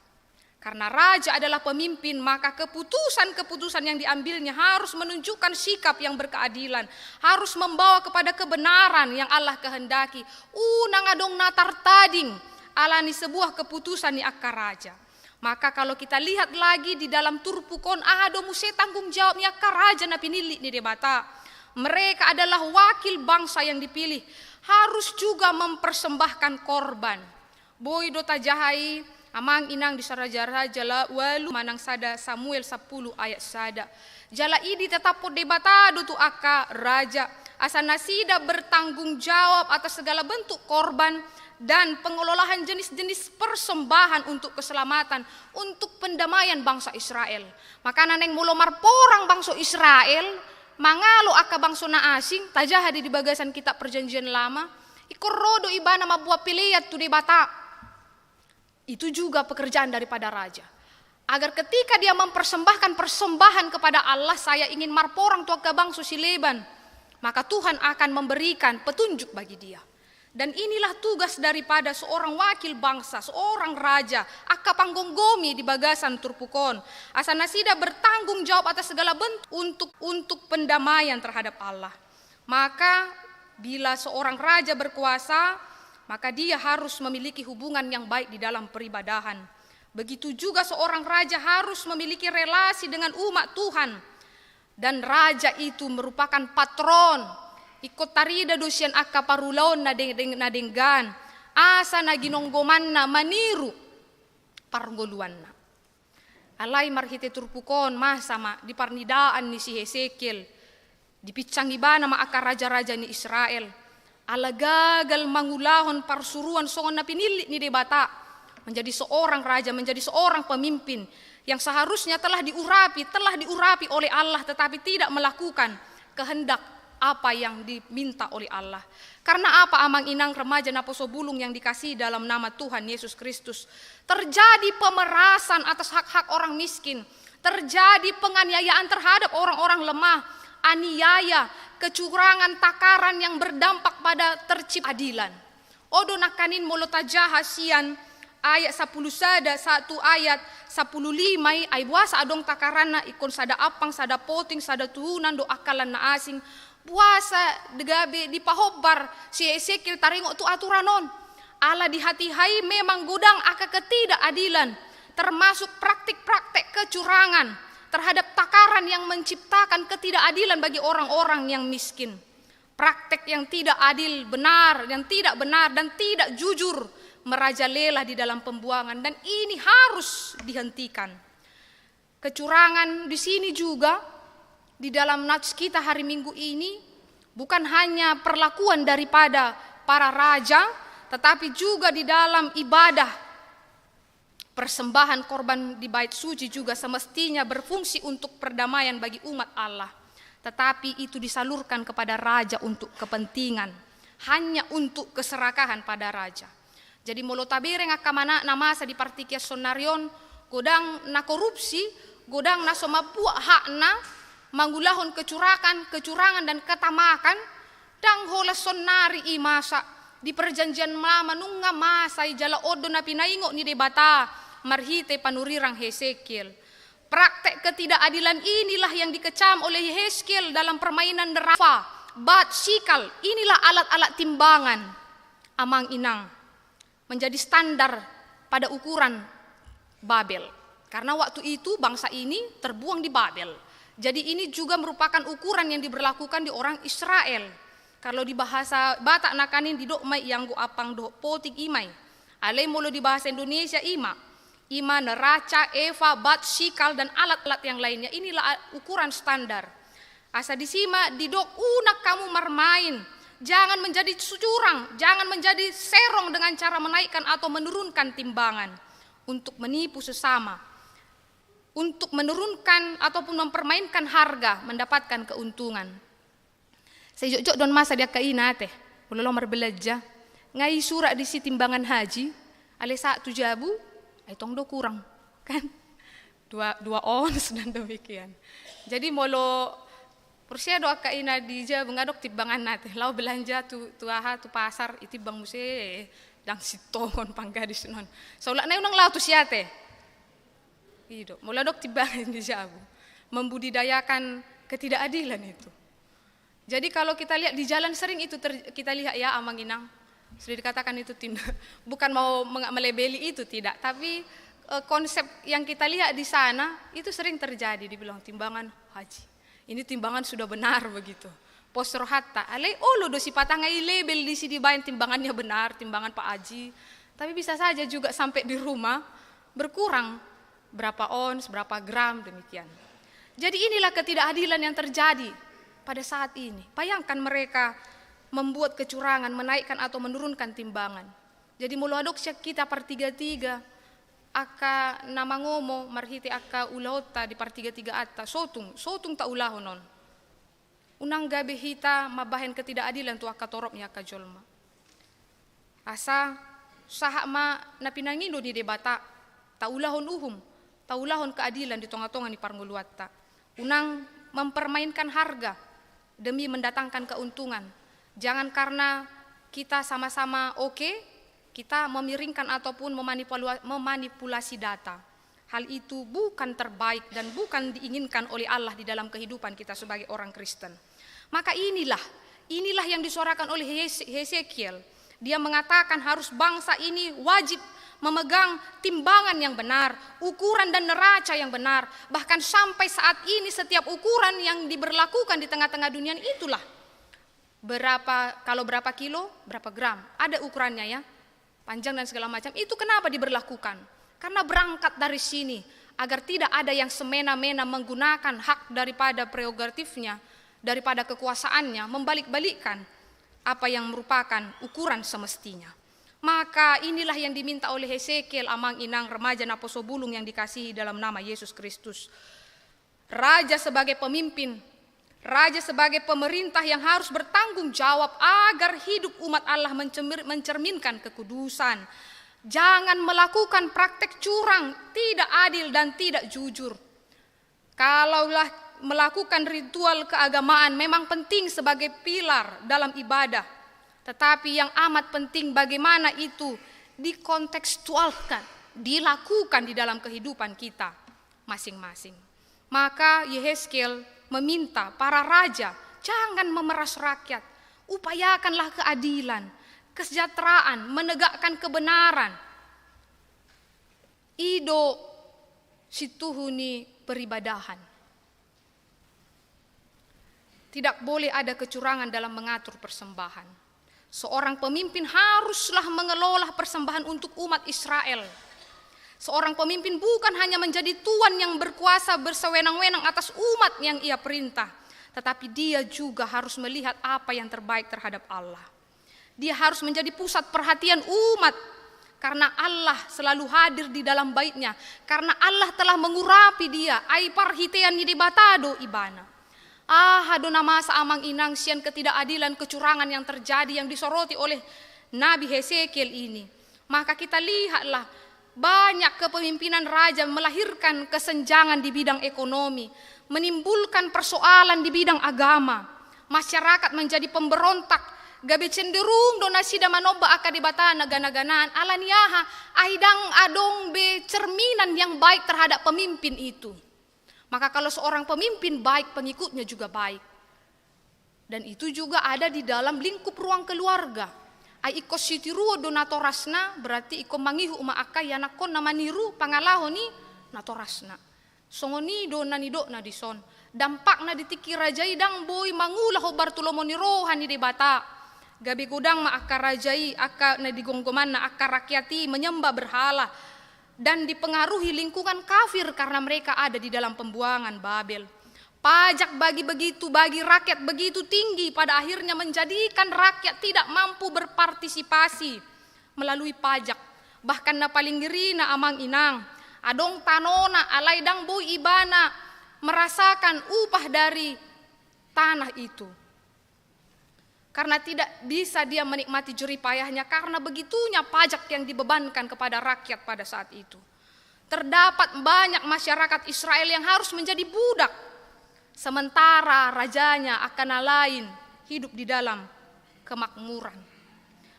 Karena raja adalah pemimpin, maka keputusan-keputusan yang diambilnya harus menunjukkan sikap yang berkeadilan, harus membawa kepada kebenaran yang Allah kehendaki. Unang adong natar tading alani sebuah keputusan ni akka raja. Maka kalau kita lihat lagi di dalam turpukon ado muse tanggung jawabnya akka raja na pinili ni debata. Mereka adalah wakil bangsa yang dipilih, harus juga mempersembahkan korban. Boy do tajahai amang inang di sarajara jala walu manang sada Samuel 10 ayat sada. Jala idi tetap po debatado tu aka raja. Asana sida bertanggung jawab atas segala bentuk korban dan pengelolaan jenis-jenis persembahan untuk keselamatan, untuk pendamaian bangsa Israel. Maka naneng mulomar porang bangsa Israel, mangalo aka bangsa na asing, tajahadi di bagasan kitab perjanjian lama, ikorodo ibana mabuah piliyat tu debata. Itu juga pekerjaan daripada raja. Agar ketika dia mempersembahkan persembahan kepada Allah, saya ingin marporang tua ke bangsa Sileban, maka Tuhan akan memberikan petunjuk bagi dia. Dan inilah tugas daripada seorang wakil bangsa, seorang raja, akka panggonggomi di bagasan turpukon. Asana sida bertanggung jawab atas segala bentuk untuk pendamaian terhadap Allah. Maka bila seorang raja berkuasa, maka dia harus memiliki hubungan yang baik di dalam peribadahan. Begitu juga seorang raja harus memiliki relasi dengan umat Tuhan. Dan raja itu merupakan patron. Ikut tarida dosian akka parulaon nadenggan. Asa na ginonggoman na maniru pargoluan na. Alay marhite turpukon masama di parnidaan ni si Hesekiel. Dipicang iba na maaka raja-raja ni Israel. Ala gagal mangulahon parsuruan songon na pinili ni debata menjadi seorang raja, menjadi seorang pemimpin yang seharusnya telah diurapi oleh Allah tetapi tidak melakukan kehendak apa yang diminta oleh Allah. Karena apa amang inang remaja Naposo Bulung yang dikasihi dalam nama Tuhan Yesus Kristus? Terjadi pemerasan atas hak-hak orang miskin, terjadi penganiayaan terhadap orang-orang lemah, aniaya, kecurangan, takaran yang berdampak pada tercipta adilan. Odo nakanin molotaja hasian ayat 10 sada 1 ayat 15 ay buasa adong takarana ikon sada apang sada poting sada tuhunan do akalan na asing buasa degabe di pahobar si Ezekiel taringo tu aturanon ala di hati hai memang gudang aka ketidakadilan, termasuk praktik-praktik kecurangan terhadap takaran yang menciptakan ketidakadilan bagi orang-orang yang miskin. Praktik yang tidak adil, benar, yang tidak benar dan tidak jujur merajalela di dalam pembuangan, dan ini harus dihentikan. Kecurangan di sini juga di dalam nats kita hari Minggu ini bukan hanya perlakuan daripada para raja, tetapi juga di dalam ibadah persembahan korban di bait suci juga semestinya berfungsi untuk perdamaian bagi umat Allah. Tetapi itu disalurkan kepada raja untuk kepentingan, hanya untuk keserakahan pada raja. Jadi molotabere ngakamana namasa di partikia sonarion godang na korupsi, godang na somapua hakna, manggulahon kecurangan dan ketamakan, dang hola sonari imasa di perjanjian lama nunga masai jala odo na pinaingo ni debata marhite panurirang Hesekiel. Praktek ketidakadilan inilah yang dikecam oleh Yehezkiel dalam permainan neraka, bat, sikal. Inilah alat-alat timbangan amang inang menjadi standar pada ukuran Babel. Karena waktu itu bangsa ini terbuang di Babel. Jadi ini juga merupakan ukuran yang diberlakukan di orang Israel. Kalau di bahasa Batak nakanin di dokmai yang go apang do potik imai. Alai mulu di bahasa Indonesia ima, neraca, eva, bat, sikal, dan alat-alat yang lainnya. Inilah ukuran standar. Asa disima, didok unak kamu mermain. Jangan menjadi curang, jangan menjadi serong dengan cara menaikkan atau menurunkan timbangan. Untuk menipu sesama. Untuk menurunkan ataupun mempermainkan harga, mendapatkan keuntungan. Sejok-jok don masa dia kaina teh. Ulo merbelaja. Ngai surat di si timbangan haji. Ale saat tu jabu. Tong do kurang kan 2 ons dan demikian. Jadi molo persia doa kaina dija bengadok timbangan nate lau belanja tu aha tu pasar iti bang muse dang sitongon panggadis non saulak na unang lau tu siate ido mula dok timbangan di jabu membudidayakan ketidakadilan itu. Jadi kalau kita lihat di jalan sering itu kita lihat ya amang inang. Sudah dikatakan itu bukan mau melebeli itu tidak, tapi konsep yang kita lihat di sana itu sering terjadi, dibilang timbangan haji. Ini timbangan sudah benar begitu. Postur hatta, alai lo dosi patangai label di sini bayan timbangannya benar, timbangan Pak Haji. Tapi bisa saja juga sampai di rumah berkurang berapa ons, berapa gram demikian. Jadi inilah ketidakadilan yang terjadi pada saat ini. Bayangkan mereka membuat kecurangan, menaikkan atau menurunkan timbangan. Jadi muluadok kita per 33 aka nama ngomo marhiti aka ulaota di per 33 atta sotung tak ulahonon. Unang gabe hita mabahen ketidakadilan tu aka toropnya aka jolma. Asa sahak ma na pinangindo di debata taulahon uhum, taulahon keadilan di tonga-tonga ni parnguluatta. Unang mempermainkan harga demi mendatangkan keuntungan. Jangan karena kita sama-sama oke, kita memiringkan ataupun memanipulasi data. Hal itu bukan terbaik dan bukan diinginkan oleh Allah di dalam kehidupan kita sebagai orang Kristen. Maka inilah yang disuarakan oleh Hesekiel. Dia mengatakan harus bangsa ini wajib memegang timbangan yang benar, ukuran dan neraca yang benar. Bahkan sampai saat ini setiap ukuran yang diberlakukan di tengah-tengah dunia itulah. Berapa kilo, berapa gram, ada ukurannya ya, panjang dan segala macam. Itu kenapa diberlakukan? Karena berangkat dari sini agar tidak ada yang semena-mena menggunakan hak daripada prerogatifnya, daripada kekuasaannya, membalik-balikkan apa yang merupakan ukuran semestinya. Maka inilah yang diminta oleh Hesekiel amang inang remaja Naposo Bulung yang dikasihi dalam nama Yesus Kristus. Raja sebagai pemimpin, Raja sebagai pemerintah yang harus bertanggung jawab agar hidup umat Allah mencerminkan kekudusan. Jangan melakukan praktek curang, tidak adil dan tidak jujur. Kalaulah melakukan ritual keagamaan memang penting sebagai pilar dalam ibadah. Tetapi yang amat penting bagaimana itu dikontekstualkan, dilakukan di dalam kehidupan kita masing-masing. Maka Yehezkiel meminta para raja, jangan memeras rakyat, upayakanlah keadilan, kesejahteraan, menegakkan kebenaran. Ido situhuni peribadahan. Tidak boleh ada kecurangan dalam mengatur persembahan. Seorang pemimpin haruslah mengelola persembahan untuk umat Israel. Seorang pemimpin bukan hanya menjadi tuan yang berkuasa bersewenang-wenang atas umat yang ia perintah, tetapi dia juga harus melihat apa yang terbaik terhadap Allah. Dia harus menjadi pusat perhatian umat, karena Allah selalu hadir di dalam baitnya, karena Allah telah mengurapi dia. Aipar hitean di batado ibana. Hadona masa amang inang sian ketidakadilan kecurangan yang terjadi yang disoroti oleh Nabi Hezekiel ini. Maka kita lihatlah banyak kepemimpinan raja melahirkan kesenjangan di bidang ekonomi, menimbulkan persoalan di bidang agama. Masyarakat menjadi pemberontak, gabe cenderung donasi manoba akadibata nagana-ganaan alaniaha aidang adong be cerminan yang baik terhadap pemimpin itu. Maka kalau seorang pemimpin baik, pengikutnya juga baik. Dan itu juga ada di dalam lingkup ruang keluarga. Ai iko sitiruo do natorasna, berarti iko mangihu uma akai anakon nama niru pangalaho ni natorasna. Songoni do nanido na dison. Dampak na ditiki rajai dang boy mangulah ho Bartolomo ni rohani de bata. Gabi gudang ma akar rajai akar na digonggoman na akar rakyati menyembah berhala. Dan dipengaruhi lingkungan kafir karena mereka ada di dalam pembuangan Babel. Pajak bagi rakyat begitu tinggi pada akhirnya menjadikan rakyat tidak mampu berpartisipasi melalui pajak. Bahkan na paling ngeri na amang inang, adong tanona alaidang boy ibana merasakan upah dari tanah itu. Karena tidak bisa dia menikmati jerih payahnya karena begitunya pajak yang dibebankan kepada rakyat pada saat itu. Terdapat banyak masyarakat Israel yang harus menjadi budak. Sementara rajanya akan lain hidup di dalam kemakmuran.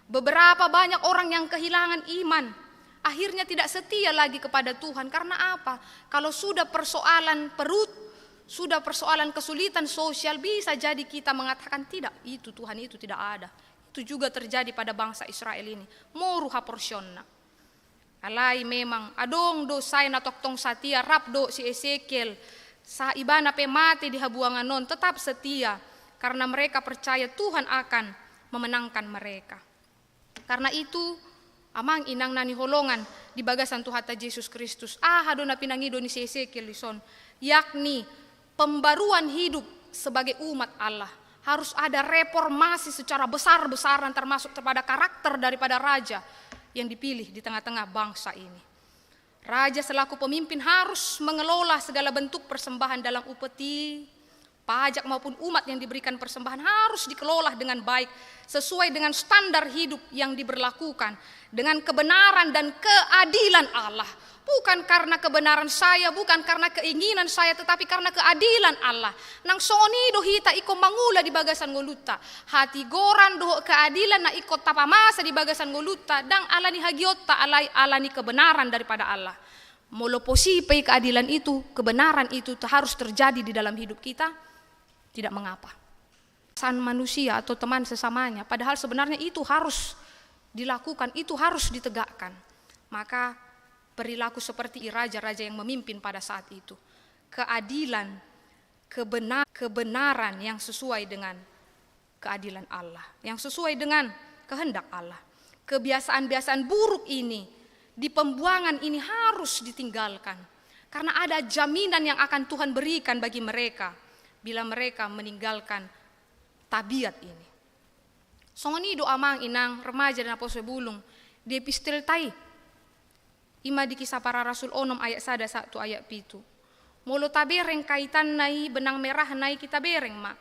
Beberapa banyak orang yang kehilangan iman, akhirnya tidak setia lagi kepada Tuhan. Karena apa? Kalau sudah persoalan perut, sudah persoalan kesulitan sosial, bisa jadi kita mengatakan tidak, itu Tuhan itu tidak ada. Itu juga terjadi pada bangsa Israel ini. Moruha porsyonna. Alai memang adong do say na toktong satia rapdo si Ezekiel. Sa ibana pe mati di habuangan non tetap setia karena mereka percaya Tuhan akan memenangkan mereka. Karena itu amang inang nani holongan di bagasan Tuhan Yesus Kristus hadona pinangido ni si Ezekiel lison, yakni pembaruan hidup sebagai umat Allah. Harus ada reformasi secara besar-besaran termasuk kepada karakter daripada raja yang dipilih di tengah-tengah bangsa ini. Raja selaku pemimpin harus mengelola segala bentuk persembahan dalam upeti, pajak maupun umat yang diberikan persembahan harus dikelola dengan baik sesuai dengan standar hidup yang diberlakukan dengan kebenaran dan keadilan Allah. Bukan karena kebenaran saya, bukan karena keinginan saya, tetapi karena keadilan Allah. Nang soni do hita iko mangula di bagasan goluta. Hati goran do keadilan na iko tapamasa di bagasan goluta. Dang alani hagiota alani kebenaran daripada Allah. Moloposi pe keadilan itu, kebenaran itu harus terjadi di dalam hidup kita. Tidak mengapa. San manusia atau teman sesamanya. Padahal sebenarnya itu harus dilakukan, itu harus ditegakkan. Maka perilaku seperti raja-raja yang memimpin pada saat itu. Keadilan, kebenaran yang sesuai dengan keadilan Allah. Yang sesuai dengan kehendak Allah. Kebiasaan-kebiasaan buruk ini, di pembuangan ini harus ditinggalkan. Karena ada jaminan yang akan Tuhan berikan bagi mereka. Bila mereka meninggalkan tabiat ini. Songoni doa mang inang remaja dan apostol bulung. Di epistel tai. Ima di kisah para rasul onom ayat 1 ayat 7. Molo tabereng kaitan nai benang merah nai kita bereng ma.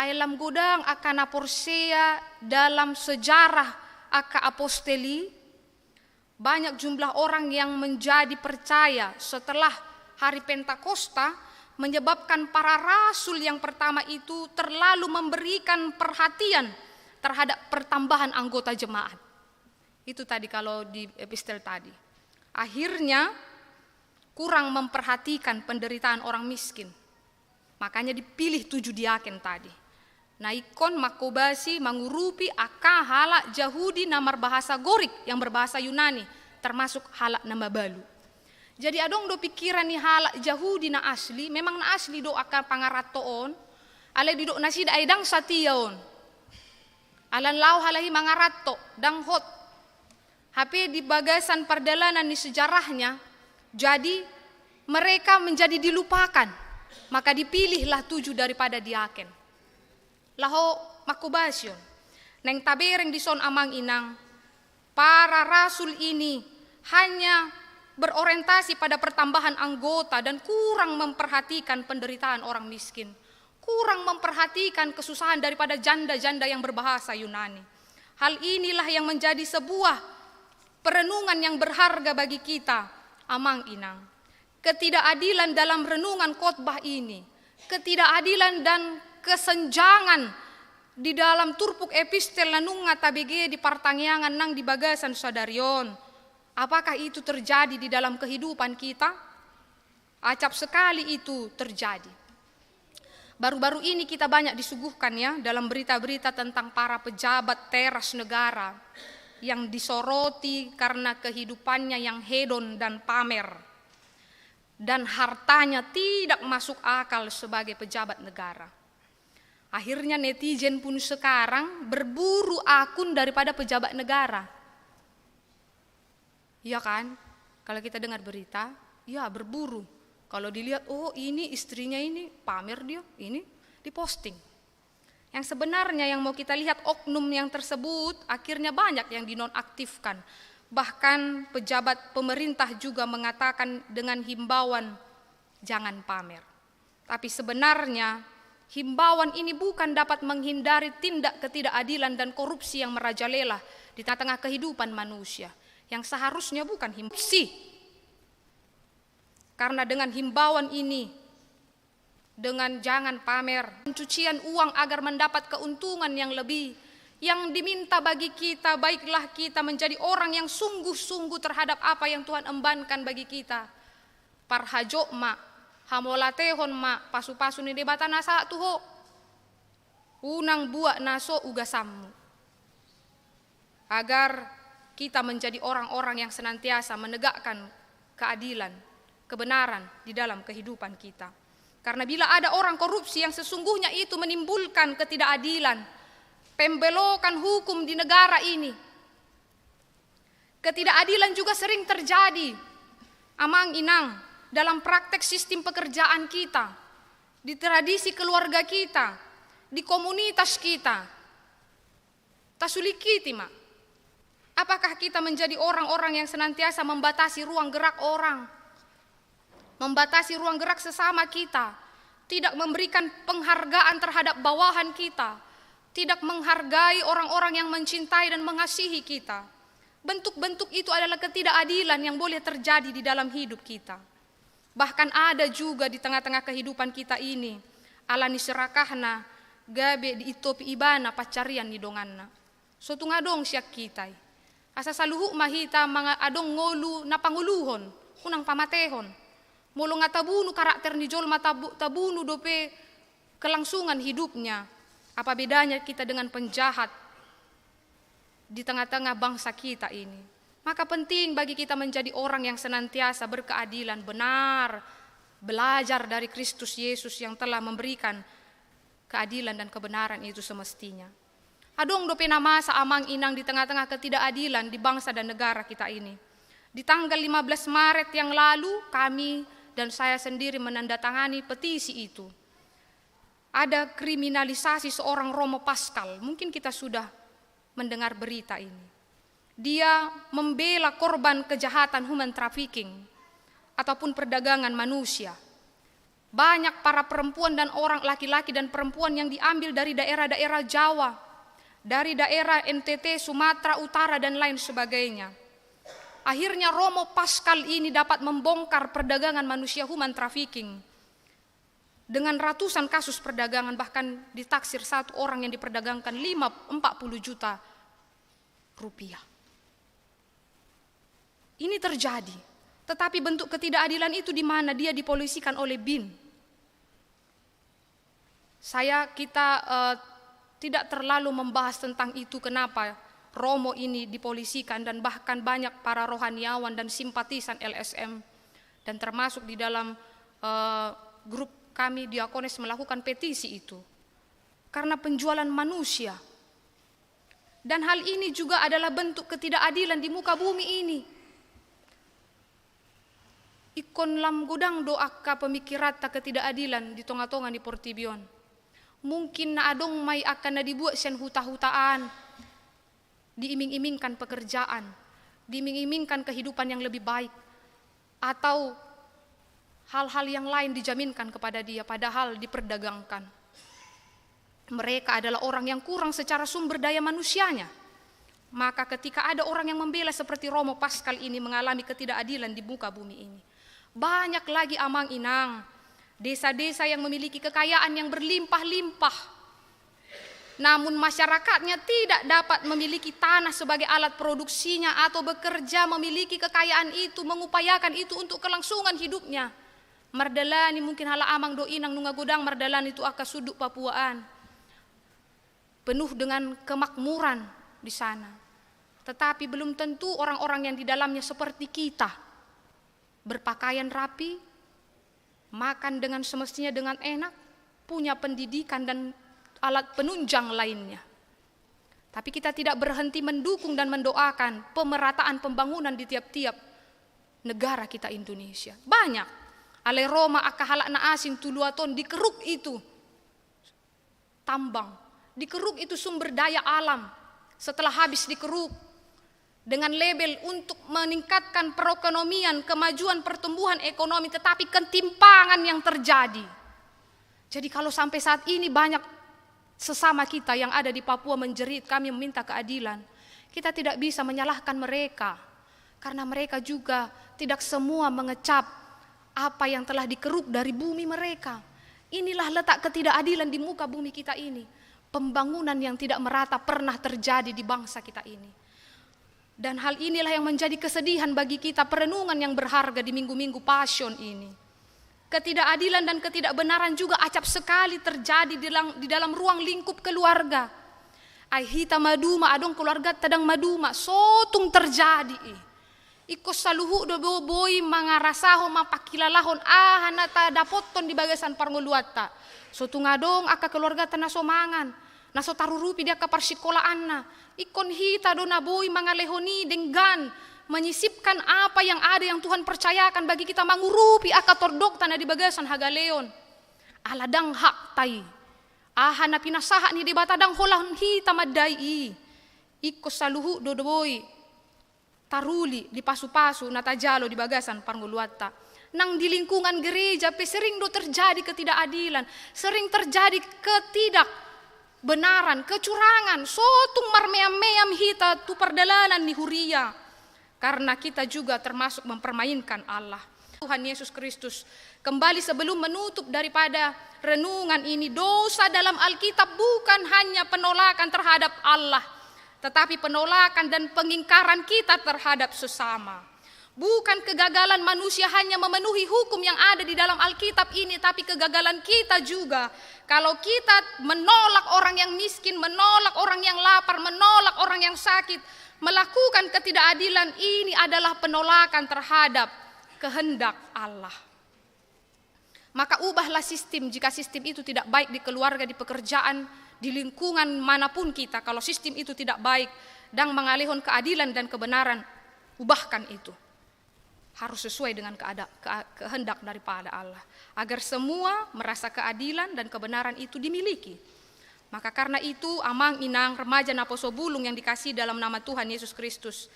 Ailam godang akan aporsea dalam sejarah aka aposteli, banyak jumlah orang yang menjadi percaya setelah hari Pentakosta, menyebabkan para rasul yang pertama itu terlalu memberikan perhatian terhadap pertambahan anggota jemaat. Itu tadi kalau di epistel tadi. Akhirnya kurang memperhatikan penderitaan orang miskin. Makanya dipilih 7 diaken tadi. Naikon makobasi mengurupi aka halak Jahudi namar bahasa Gorik yang berbahasa Yunani, termasuk halak nama balu. Jadi adong do pikiran ni halak Jahudi na asli, memang na asli do aka pangaratoon, alay di do nasida ay dang satiyaon. Alan lau halahi mangarato, dang hot. Hape di bagasan perdalanan ni sejarahnya, jadi mereka menjadi dilupakan, maka dipilihlah 7 daripada diaken. Laho makubasyon, neng tabereng di son amang inang, para rasul ini hanya berorientasi pada pertambahan anggota dan kurang memperhatikan penderitaan orang miskin, kurang memperhatikan kesusahan daripada janda-janda yang berbahasa Yunani. Hal inilah yang menjadi sebuah perenungan yang berharga bagi kita, amang inang. Ketidakadilan dalam renungan khotbah ini, ketidakadilan dan kesenjangan di dalam turpuk epistel nanunga tabege di partangyangan nang di bagasan sadarion. Apakah itu terjadi di dalam kehidupan kita? Acap sekali itu terjadi. Baru-baru ini kita banyak disuguhkan ya dalam berita-berita tentang para pejabat teras negara yang disoroti karena kehidupannya yang hedon dan pamer, dan hartanya tidak masuk akal sebagai pejabat negara. Akhirnya netizen pun sekarang berburu akun daripada pejabat negara. Ya kan? Kalau kita dengar berita, ya berburu. Kalau dilihat, oh ini istrinya ini pamer dia, ini diposting. Yang sebenarnya yang mau kita lihat oknum yang tersebut akhirnya banyak yang dinonaktifkan. Bahkan pejabat pemerintah juga mengatakan dengan himbauan jangan pamer. Tapi sebenarnya himbauan ini bukan dapat menghindari tindak ketidakadilan dan korupsi yang merajalela di tengah-tengah kehidupan manusia. Yang seharusnya bukan himbauan. Karena dengan himbauan ini, dengan jangan pamer, pencucian uang agar mendapat keuntungan yang lebih, yang diminta bagi kita, baiklah kita menjadi orang yang sungguh-sungguh terhadap apa yang Tuhan embankan bagi kita. Parhajo ma, hamolatehon ma, pasu-pasu ni debata nasa tuho, unang buak naso ugasammu. Agar kita menjadi orang-orang yang senantiasa menegakkan keadilan, kebenaran di dalam kehidupan kita. Karena bila ada orang korupsi yang sesungguhnya itu menimbulkan ketidakadilan, pembelokan hukum di negara ini. Ketidakadilan juga sering terjadi, amang inang, dalam praktek sistem pekerjaan kita, di tradisi keluarga kita, di komunitas kita. Tasulikiti mak. Apakah kita menjadi orang-orang yang senantiasa membatasi ruang gerak orang, membatasi ruang gerak sesama kita, tidak memberikan penghargaan terhadap bawahan kita, tidak menghargai orang-orang yang mencintai dan mengasihi kita. Bentuk-bentuk itu adalah ketidakadilan yang boleh terjadi di dalam hidup kita. Bahkan ada juga di tengah-tengah kehidupan kita ini, alani serakahna, gabe di itopi ibana pacarian di donganna. Suatu ngadong siak kitai. Asa saluhu mahita mga adong ngolu na panguluhon, kunang pamatehon. Mulu nga tabunu karakter ni Jol tabunu dope kelangsungan hidupnya. Apa bedanya kita dengan penjahat di tengah-tengah bangsa kita ini? Maka penting bagi kita menjadi orang yang senantiasa berkeadilan benar, belajar dari Kristus Yesus yang telah memberikan keadilan dan kebenaran itu semestinya. Adong dope nama sa amang inang di tengah-tengah ketidakadilan di bangsa dan negara kita ini. Di tanggal 15 Maret yang lalu kami dan saya sendiri menandatangani petisi itu. Ada kriminalisasi seorang Romo Pascal, mungkin kita sudah mendengar berita ini. Dia membela korban kejahatan human trafficking ataupun perdagangan manusia Banyak para perempuan dan orang laki-laki dan perempuan yang diambil dari daerah-daerah Jawa, dari daerah NTT, Sumatera Utara dan lain sebagainya. Akhirnya Romo Pascal ini dapat membongkar perdagangan manusia, human trafficking. Dengan ratusan kasus perdagangan, bahkan ditaksir satu orang yang diperdagangkan 40 juta rupiah. Ini terjadi. Tetapi bentuk ketidakadilan itu di mana? Dia dipolisikan oleh BIN. Kita tidak terlalu membahas tentang itu, kenapa Romo ini dipolisikan, dan bahkan banyak para rohaniawan dan simpatisan LSM dan termasuk di dalam grup kami Diakones melakukan petisi itu karena penjualan manusia. Dan hal ini juga adalah bentuk ketidakadilan di muka bumi ini. Ikon lam gudang doaka pemikirata ketidakadilan di tonga-tonga di Portibion. Mungkin na adong may akan na dibuat siyan huta-hutaan, diiming-imingkan pekerjaan, diiming-imingkan kehidupan yang lebih baik, atau hal-hal yang lain dijaminkan kepada dia, padahal diperdagangkan. Mereka adalah orang yang kurang secara sumber daya manusianya. Maka ketika ada orang yang membela seperti Romo Pascal ini mengalami ketidakadilan di muka bumi ini, banyak lagi amang-inang, desa-desa yang memiliki kekayaan yang berlimpah-limpah, namun masyarakatnya tidak dapat memiliki tanah sebagai alat produksinya atau bekerja memiliki kekayaan itu, mengupayakan itu untuk kelangsungan hidupnya. Mardalani mungkin hala amang doinang nunga gudang mardalani itu aka suduk Papuaan, penuh dengan kemakmuran di sana. Tetapi belum tentu orang-orang yang di dalamnya seperti kita, berpakaian rapi, makan dengan semestinya dengan enak, punya pendidikan dan alat penunjang lainnya. Tapi kita tidak berhenti mendukung dan mendoakan pemerataan pembangunan di tiap-tiap negara kita Indonesia. Banyak. Ale Roma akahalak na asing tuluaton dikeruk itu tambang, dikeruk itu sumber daya alam. Setelah habis dikeruk dengan label untuk meningkatkan perekonomian, kemajuan pertumbuhan ekonomi, tetapi ketimpangan yang terjadi. Jadi kalau sampai saat ini banyak sesama kita yang ada di Papua menjerit, kami meminta keadilan, kita tidak bisa menyalahkan mereka, karena mereka juga tidak semua mengecap apa yang telah dikeruk dari bumi mereka. Inilah letak ketidakadilan di muka bumi kita ini. Pembangunan yang tidak merata pernah terjadi di bangsa kita ini. Dan hal inilah yang menjadi kesedihan bagi kita, perenungan yang berharga di minggu-minggu Passion ini. Ketidakadilan dan ketidakbenaran juga acap sekali terjadi di dalam ruang lingkup keluarga. Aihita maduma adong keluarga tadang maduma, sotung terjadi. Iko saluhu do boy mangarasaho mapakilalahon hanata dapoton di bagasan parnguluata. Sotung adong aka keluarga tanasomangan, naso tarurupi dia kapar sikolaanna. Ikon hita do naboy mangalehoni denggan menyisipkan apa yang ada yang Tuhan percayakan bagi kita, mangurupi aka tordok tanah di bagasan hagaleon. Aladang hak tai. Ahana pinasaha ni di batadang holah hita madai. Iko saluhu do boy taruli di pasu-pasu natajalo di bagasan parnguluata. Nang di lingkungan gereja sering do terjadi ketidakadilan, sering terjadi ketidakbenaran, kecurangan, sotung marmeam-meam hita tu perdalanan ni huria. Karena kita juga termasuk mempermainkan Allah. Tuhan Yesus Kristus kembali sebelum menutup daripada renungan ini, dosa dalam Alkitab bukan hanya penolakan terhadap Allah, tetapi penolakan dan pengingkaran kita terhadap sesama. Bukan kegagalan manusia hanya memenuhi hukum yang ada di dalam Alkitab ini, tapi kegagalan kita juga. Kalau kita menolak orang yang miskin, menolak orang yang lapar, menolak orang yang sakit, melakukan ketidakadilan, ini adalah penolakan terhadap kehendak Allah. Maka ubahlah sistem jika sistem itu tidak baik di keluarga, di pekerjaan, di lingkungan manapun kita. Kalau sistem itu tidak baik dan mengalihkan keadilan dan kebenaran, ubahkan itu. Harus sesuai dengan kehendak daripada Allah, agar semua merasa keadilan dan kebenaran itu dimiliki. Maka karena itu amang inang remaja naposo bulung yang dikasih dalam nama Tuhan Yesus Kristus,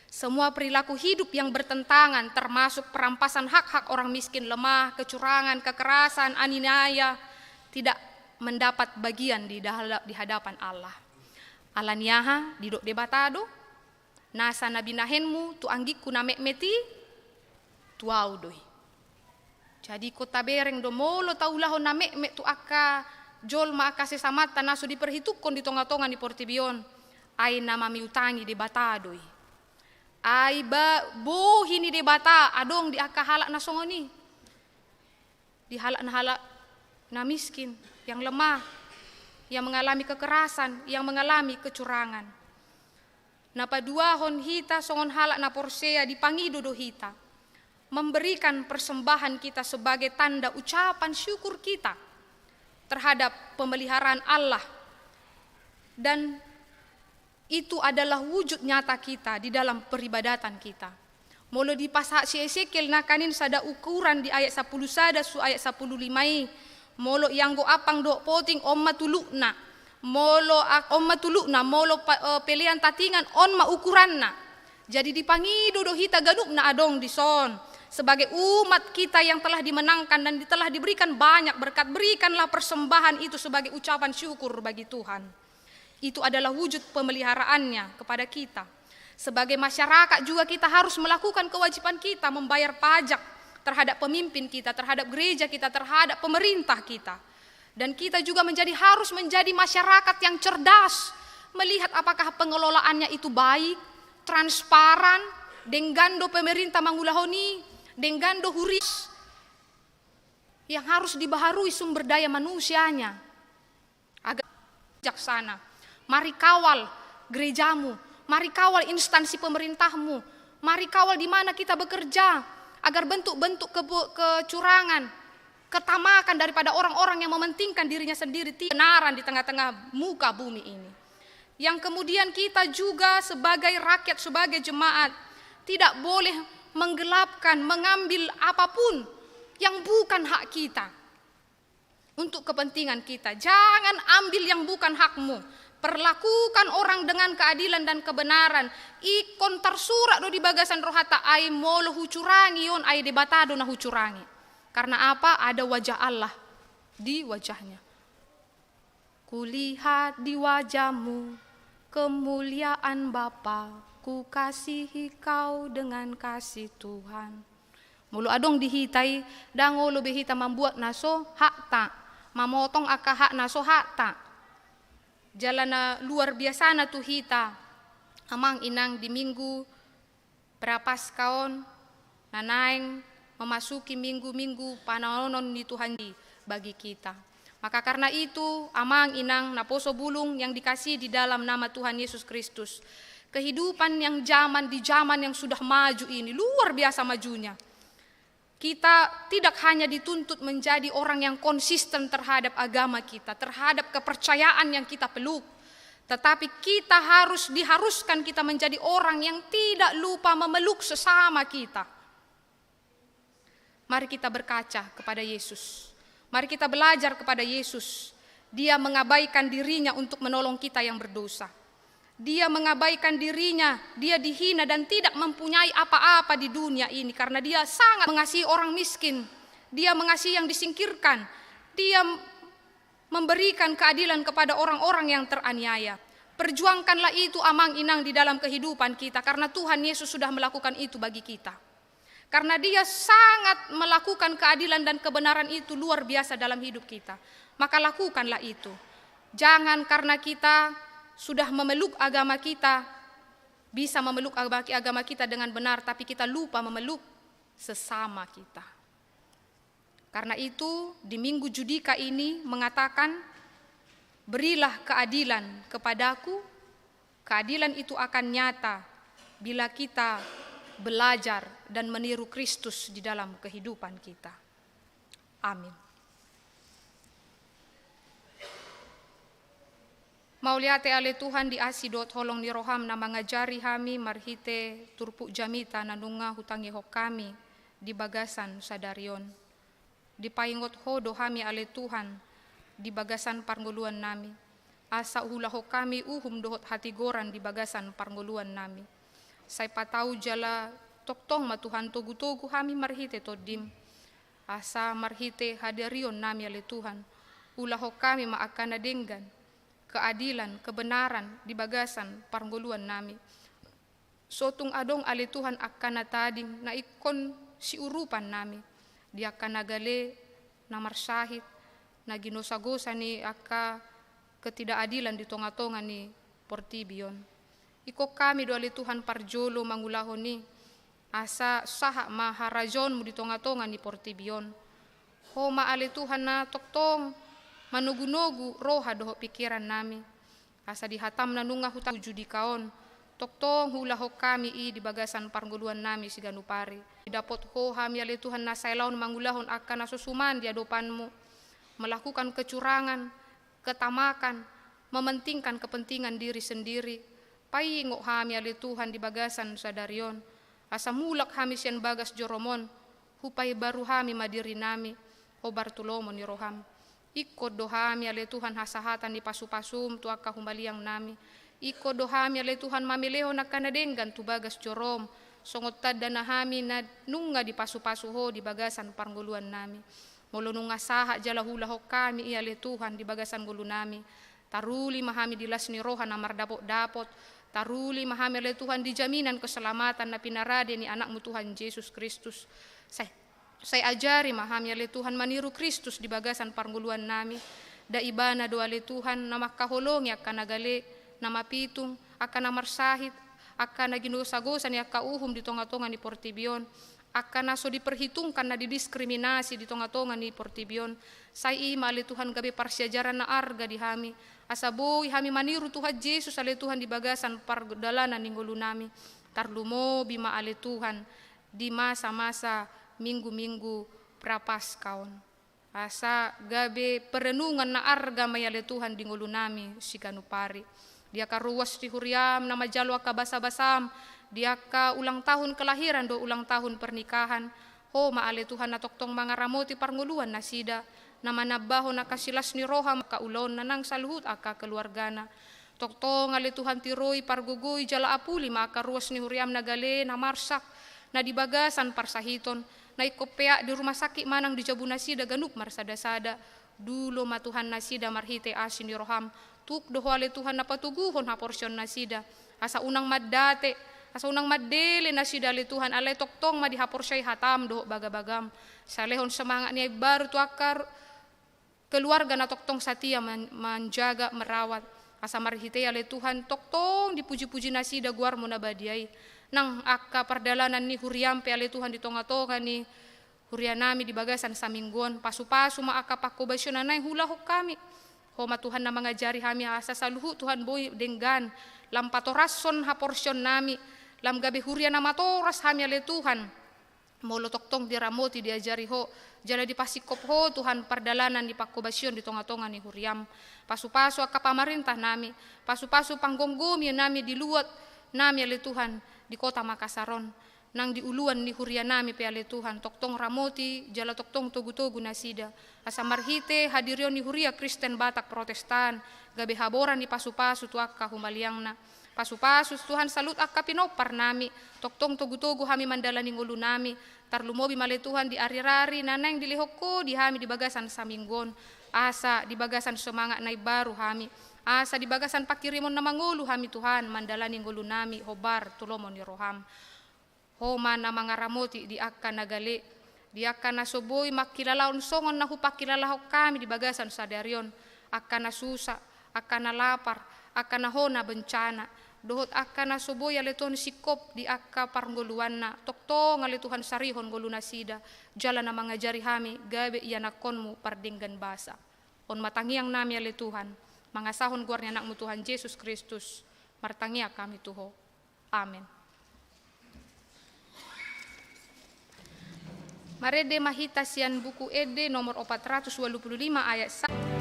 Semua perilaku hidup yang bertentangan, termasuk perampasan hak-hak orang miskin lemah, kecurangan, kekerasan, aniaya, tidak mendapat bagian di hadapan Allah. Alaniaha didok debatado, nasa nabi nahenmu tu anggiku na meti, tuau doi. Jadi kota bereng do molo taulahon na tu akka jolma akka sesamata naso diperhitukon di tonga-tonga di Portibion, ay nama miutangi debatadoi. Ay ba bohini debata adong di akka halak na songoni. Di halak na miskin, yang lemah, yang mengalami kekerasan, yang mengalami kecurangan. Napaduahon hita songon halak na Porsea dipangido do hita, memberikan persembahan kita sebagai tanda ucapan syukur kita terhadap pemeliharaan Allah, dan itu adalah wujud nyata kita di dalam peribadatan kita. Molo di pasal si Ezekiel nakanin sada ukuran di ayat 10 sada su ayat 15, molo yang go apang do poting omma tulukna, molo omma tulukna, molo pelian tatingan on ma ukuranna. Jadi dipangido do hita ganupna adong di son sebagai umat kita yang telah dimenangkan dan telah diberikan banyak berkat, berikanlah persembahan itu sebagai ucapan syukur bagi Tuhan. Itu adalah wujud pemeliharaannya kepada kita. Sebagai masyarakat juga kita harus melakukan kewajiban kita membayar pajak terhadap pemimpin kita, terhadap gereja kita, terhadap pemerintah kita. Dan kita juga harus menjadi masyarakat yang cerdas, melihat apakah pengelolaannya itu baik, transparan, denggando pemerintah mangulahoni, denggando huris yang harus dibaharui sumber daya manusianya agar bijaksana. Mari kawal gerejamu, mari kawal instansi pemerintahmu, mari kawal di mana kita bekerja agar bentuk-bentuk kecurangan, ketamakan daripada orang-orang yang mementingkan dirinya sendiri kebenaran di tengah-tengah muka bumi ini. Yang kemudian kita juga sebagai rakyat, sebagai jemaat tidak boleh menggelapkan, mengambil apapun yang bukan hak kita untuk kepentingan kita. Jangan ambil yang bukan hakmu. Perlakukan orang dengan keadilan dan kebenaran. Ikon tersurat do di bagasan rohata ai molo hucurangi yon ai debatado na hucurangi. Karena apa? Ada wajah Allah di wajahnya. Kulihat di wajahmu kemuliaan Bapa, ku kasihi kau dengan kasih Tuhan. Mulu adong dihitai dangolo behita membuat naso hakta, mamotong aka hak naso hakta. Jalana luar biasa na tu hita amang inang di minggu perapas kaon nanaing memasuki minggu-minggu panaonon ni Tuhan bagi kita. Maka karena itu amang inang naposo bulung yang dikasih di dalam nama Tuhan Yesus Kristus, kehidupan yang di zaman yang sudah maju ini luar biasa majunya. Kita tidak hanya dituntut menjadi orang yang konsisten terhadap agama kita, terhadap kepercayaan yang kita peluk, tetapi kita diharuskan kita menjadi orang yang tidak lupa memeluk sesama kita. Mari kita berkaca kepada Yesus. Mari kita belajar kepada Yesus. Dia mengabaikan dirinya untuk menolong kita yang berdosa. Dia mengabaikan dirinya, dia dihina dan tidak mempunyai apa-apa di dunia ini karena dia sangat mengasihi orang miskin. Dia mengasihi yang disingkirkan. Dia memberikan keadilan kepada orang-orang yang teraniaya. Perjuangkanlah itu amang inang di dalam kehidupan kita karena Tuhan Yesus sudah melakukan itu bagi kita. Karena dia sangat melakukan keadilan dan kebenaran itu luar biasa dalam hidup kita. Maka lakukanlah itu. Jangan karena kita sudah memeluk agama kita, bisa memeluk agama kita dengan benar, tapi kita lupa memeluk sesama kita. Karena itu di Minggu Judika ini mengatakan, berilah keadilan kepadaku, keadilan itu akan nyata bila kita belajar dan meniru Kristus di dalam kehidupan kita. Amin. Mauliate ale Tuhan di asidot holong ni roham na mangajari hami marhite turpuk jamita nanunga hutangi hok kami di bagasan sadarion. Di paingot hodo hami ale Tuhan di bagasan parnguluan nami. Asa hula hok kami dohot hati goran di bagasan parnguluan nami. Sai patau jala toktong matuhan togu-togu hami marhite todim. Asa marhite hadarion nami ale Tuhan. Ulaho kami maakana denggan keadilan, kebenaran di bagasan parnggoluan nami. Sotung adong ale Tuhan akana tading na ikon si urupan nami. Dia akana gale na marsahit na ginosagosa ni aka ketidakadilan di tonga-tonga ni Portibion. Iko kami do ali Tuhan parjolo mangulahon ni asa saha maharajon mo di tonga-tonga ni Portibion. Homa ali Tuhan na toktong manugu-nugu roha doho pikiran nami. Asa dihatam na nunga hutang judi kaon. Toktong hulaho kami di bagasan parnggoluan nami si ganupari. Dapot ho hami ali Tuhan na sailaon mangulahon akan nasusuman di adopanmu. Melakukan kecurangan, ketamakan, mementingkan kepentingan diri sendiri. Paingok hami ali Tuhan di bagasan sadarion. Asa mulak hami sian bagas joromon. Hupai baru hami madiri nami. Ho Bartulomo ni roham. Ikod dohami ale Tuhan hasahatan di pasu-pasum tuaka humbaliang nami. Ikod dohami ale Tuhan mamileho na kanadenggan tu bagas jorom. Songot tada na hami na nunga di pasu-pasu ho di bagasan parnggoluan nami. Molo nunga saha jala hulaho kami ale Tuhan di bagasan gulu nami. Taruli mahami dilas ni roha na mardapot-dapot. Taruli mahami ale Tuhan di jaminan keselamatan na pinarade ni anakmu Tuhan Yesus Kristus. Saya ajari mahami ale Tuhan maniru Kristus di bagasan parnggoluan nami. Da ibana do ale Tuhan na makaholongi akan nagale, na mapitung, akan namarsahit, akan naginosagosan ni akauhum di tonga-tonga ni Portibion. Akan naso diperhitungkan na didiskriminasi di tonga-tonga ni Portibion. Sai ima ale Tuhan gabe parsiajaran na arga di hami. Asaboy hami maniru Tuhan Yesus ale Tuhan di bagasan pardalanan ni ngulu nami. Tarlumo bima ale Tuhan di masa-masa minggu-minggu prapaskaon. Asa gabe perenungan na arga mayale Tuhan di ngulu nami si kanupari. Dia karuas di huriam na majalo ka basa-basam. Dia ka ulang tahun kelahiran do ulang tahun pernikahan. Ho maale Tuhan na toktong mga ramoti parnguluan na sida. Na manabaho na kasilas ni roha makaulon na nang saluhut aka keluargana. Toktong ale Tuhan tiroy pargugoy jala apuli makaruas ni huriam na gale na marsak. Na di bagasan parsahiton. Na ikopea di rumah sakit manang di jabu nasida ganuk marsada-sada. Dulo matuhan nasida marhite asin di roham. Tuk doho ale Tuhan na patuguhon ha porsyon nasida. Asa unang maddate, asa unang maddele nasida ale Tuhan. Alay toktong madihaporsay hatam doho bagabagam. Sa lehon semangat niya baru tu akar keluarga na toktong satia menjaga merawat. Asa marhite ale Tuhan toktong dipuji-puji nasida guar mo na badiay. Nang akka pardalanan ni huriampe ale Tuhan di tonga-tonga ni hurianami di bagasan saminggon. Pasu-pasu maaka pakobasyon na nay hulahok kami. Homa Tuhan na mangajari hami asa saluhu Tuhan boy denggan. Lam patorason ha porsyon nami. Lam gabi hurian na matoras hami ale Tuhan. Molo toktong diramoti diajari ho. Jala di pasikop ho Tuhan pardalanan di pakobasyon di tonga-tonga ni huriam. Pasu-pasu akka pamarintah nami. Pasu-pasu panggonggumi nami diluat nami ale Tuhan. Di kota Makassaron, nang diuluan ni hurian nami pe ale Tuhan, toktong ramoti, jala toktong togu-togu nasida. Asa marhite hadirion ni huria Kristen Batak Protestan, gabe haboran ni pasu-pasu tuaka humaliang na. Pasu-pasu Tuhan salut akka pinopar nami, toktong togu-togu hami mandala ni ngulu nami, tarlumobi male Tuhan di ari-rari nanang dilihok ko di hami di bagasan saminggon, asa di bagasan semangat nai baru hami. Asa di bagasan pakirimon na mangulu hami Tuhan mandala ni ngulu nami hobar tulomon ni roham. Homa na mga ramoti di akan nagale. Di akan nasoboy makilalaon songon na hupakilalahok kami di bagasan sadarion. Akan nasusa, akan nalapar, akan nahona bencana. Dohot akan nasoboy aleton sikop di akka parnggoluan na. Toktong aletuhan sarihon gulu nasida. Jala na mga jari hami gabe ianakonmu pardinggan basa. On matangiang nami aletuhan. Mangasahon guarnya anakmu Tuhan Yesus Kristus. Martangia kami Tuho. Amin. Marede mahita sian buku Ede nomor 485 ayat 1.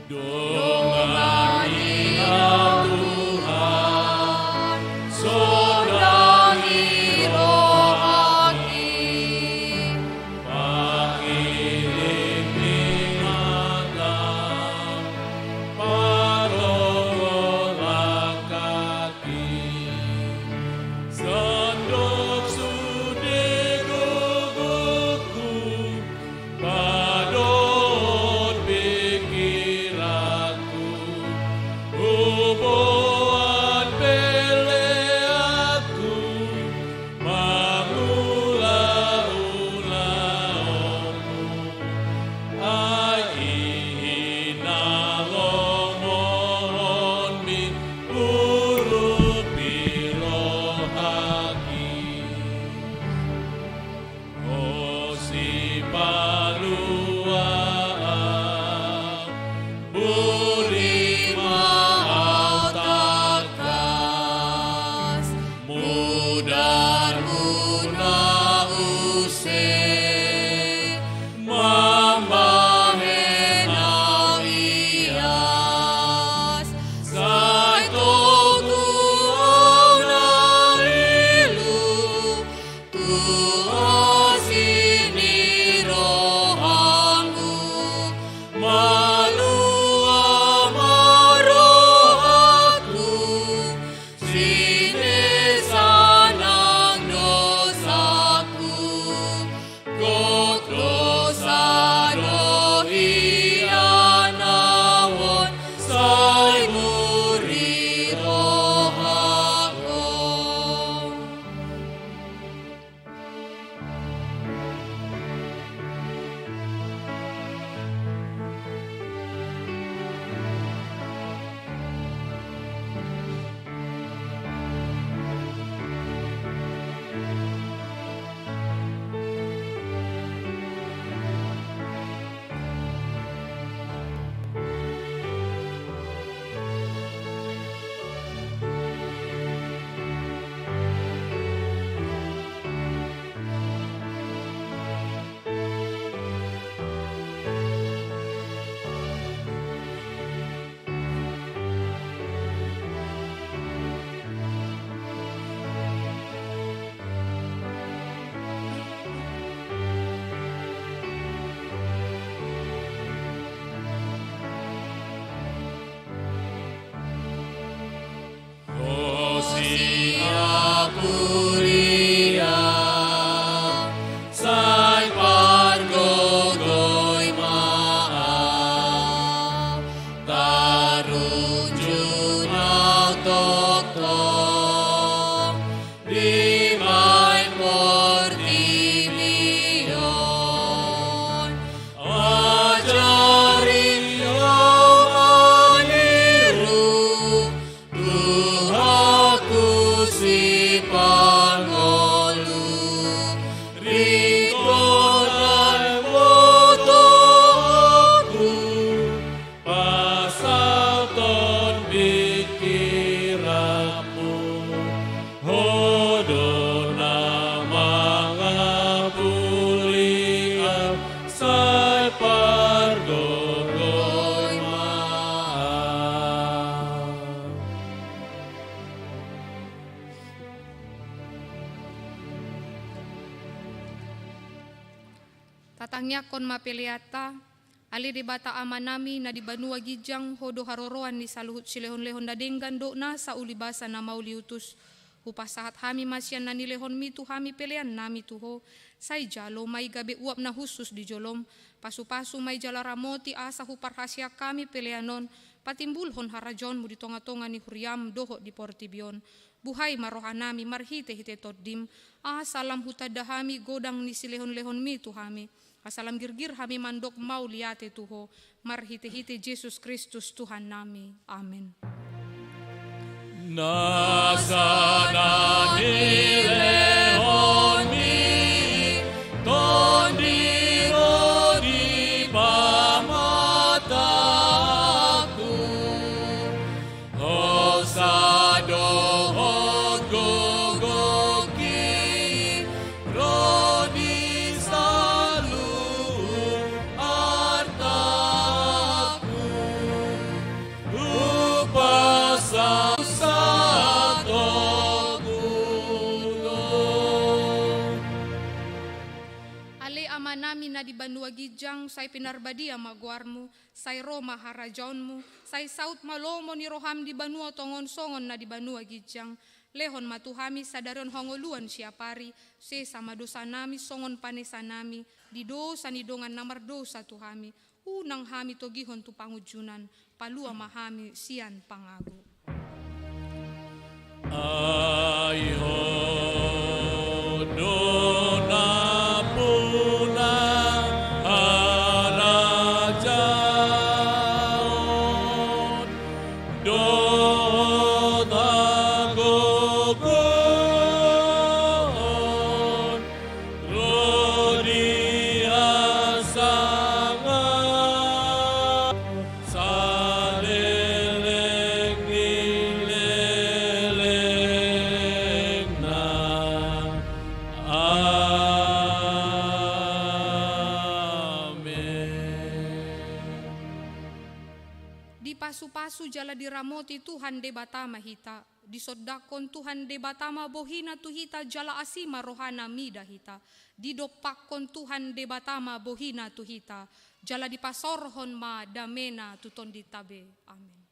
Dongani Tuhan, sondangi rohaki, pangiling nimatan, parolak kaki. Tatangnya kon mapeliata, ali di bata amanami na di banua gijang hodo haroroan ni saluhut silehon-lehon dadenggan do na sa ulibasa na mauliutus. Upasahat hami masyan na nilehon mi tu hami pelean nami tuho. Say jalo may gabi uap na husus di jolom. Pasu-pasu may jala ramoti asa huparhasya kami peleanon. Patimbulhon harajon mo di tonga-tonga ni huriam doho di portibion. Buhay marohanami marhite-hite toddim. Salam hutadahami godang ni silehon-lehon mi tu hami. Asalam girgir hami mandok mau liate tuho. Marhite-hite Jesus Kristus Tuhan nami. Amen. Nasa nanilehon mi, tondiro di pamataku. O sa dohon gogoki, rodi salu artaku. Upasa nami na di banua gijang, say pinarbadia magwarmu, say Roma harajaonmu, say saut malomo ni roham di banua tongon songon na di banua gijang, lehon matuhami sadaron hongoluan siapari, se sama dosa nami songon panesa nami, di dosa ni dongan namar dosa tuhami, unang hami togihon tu pangujunan, palua mahami sian pangagu. Ayo Pasu-pasu jala diramoti Tuhan de batama hita, disodakon Tuhan de batama bohina tuhita jala asima rohana mida hita, didopakon Tuhan de batama bohina tuhita, jala dipasorhon ma damena tuton ditabe. Amen.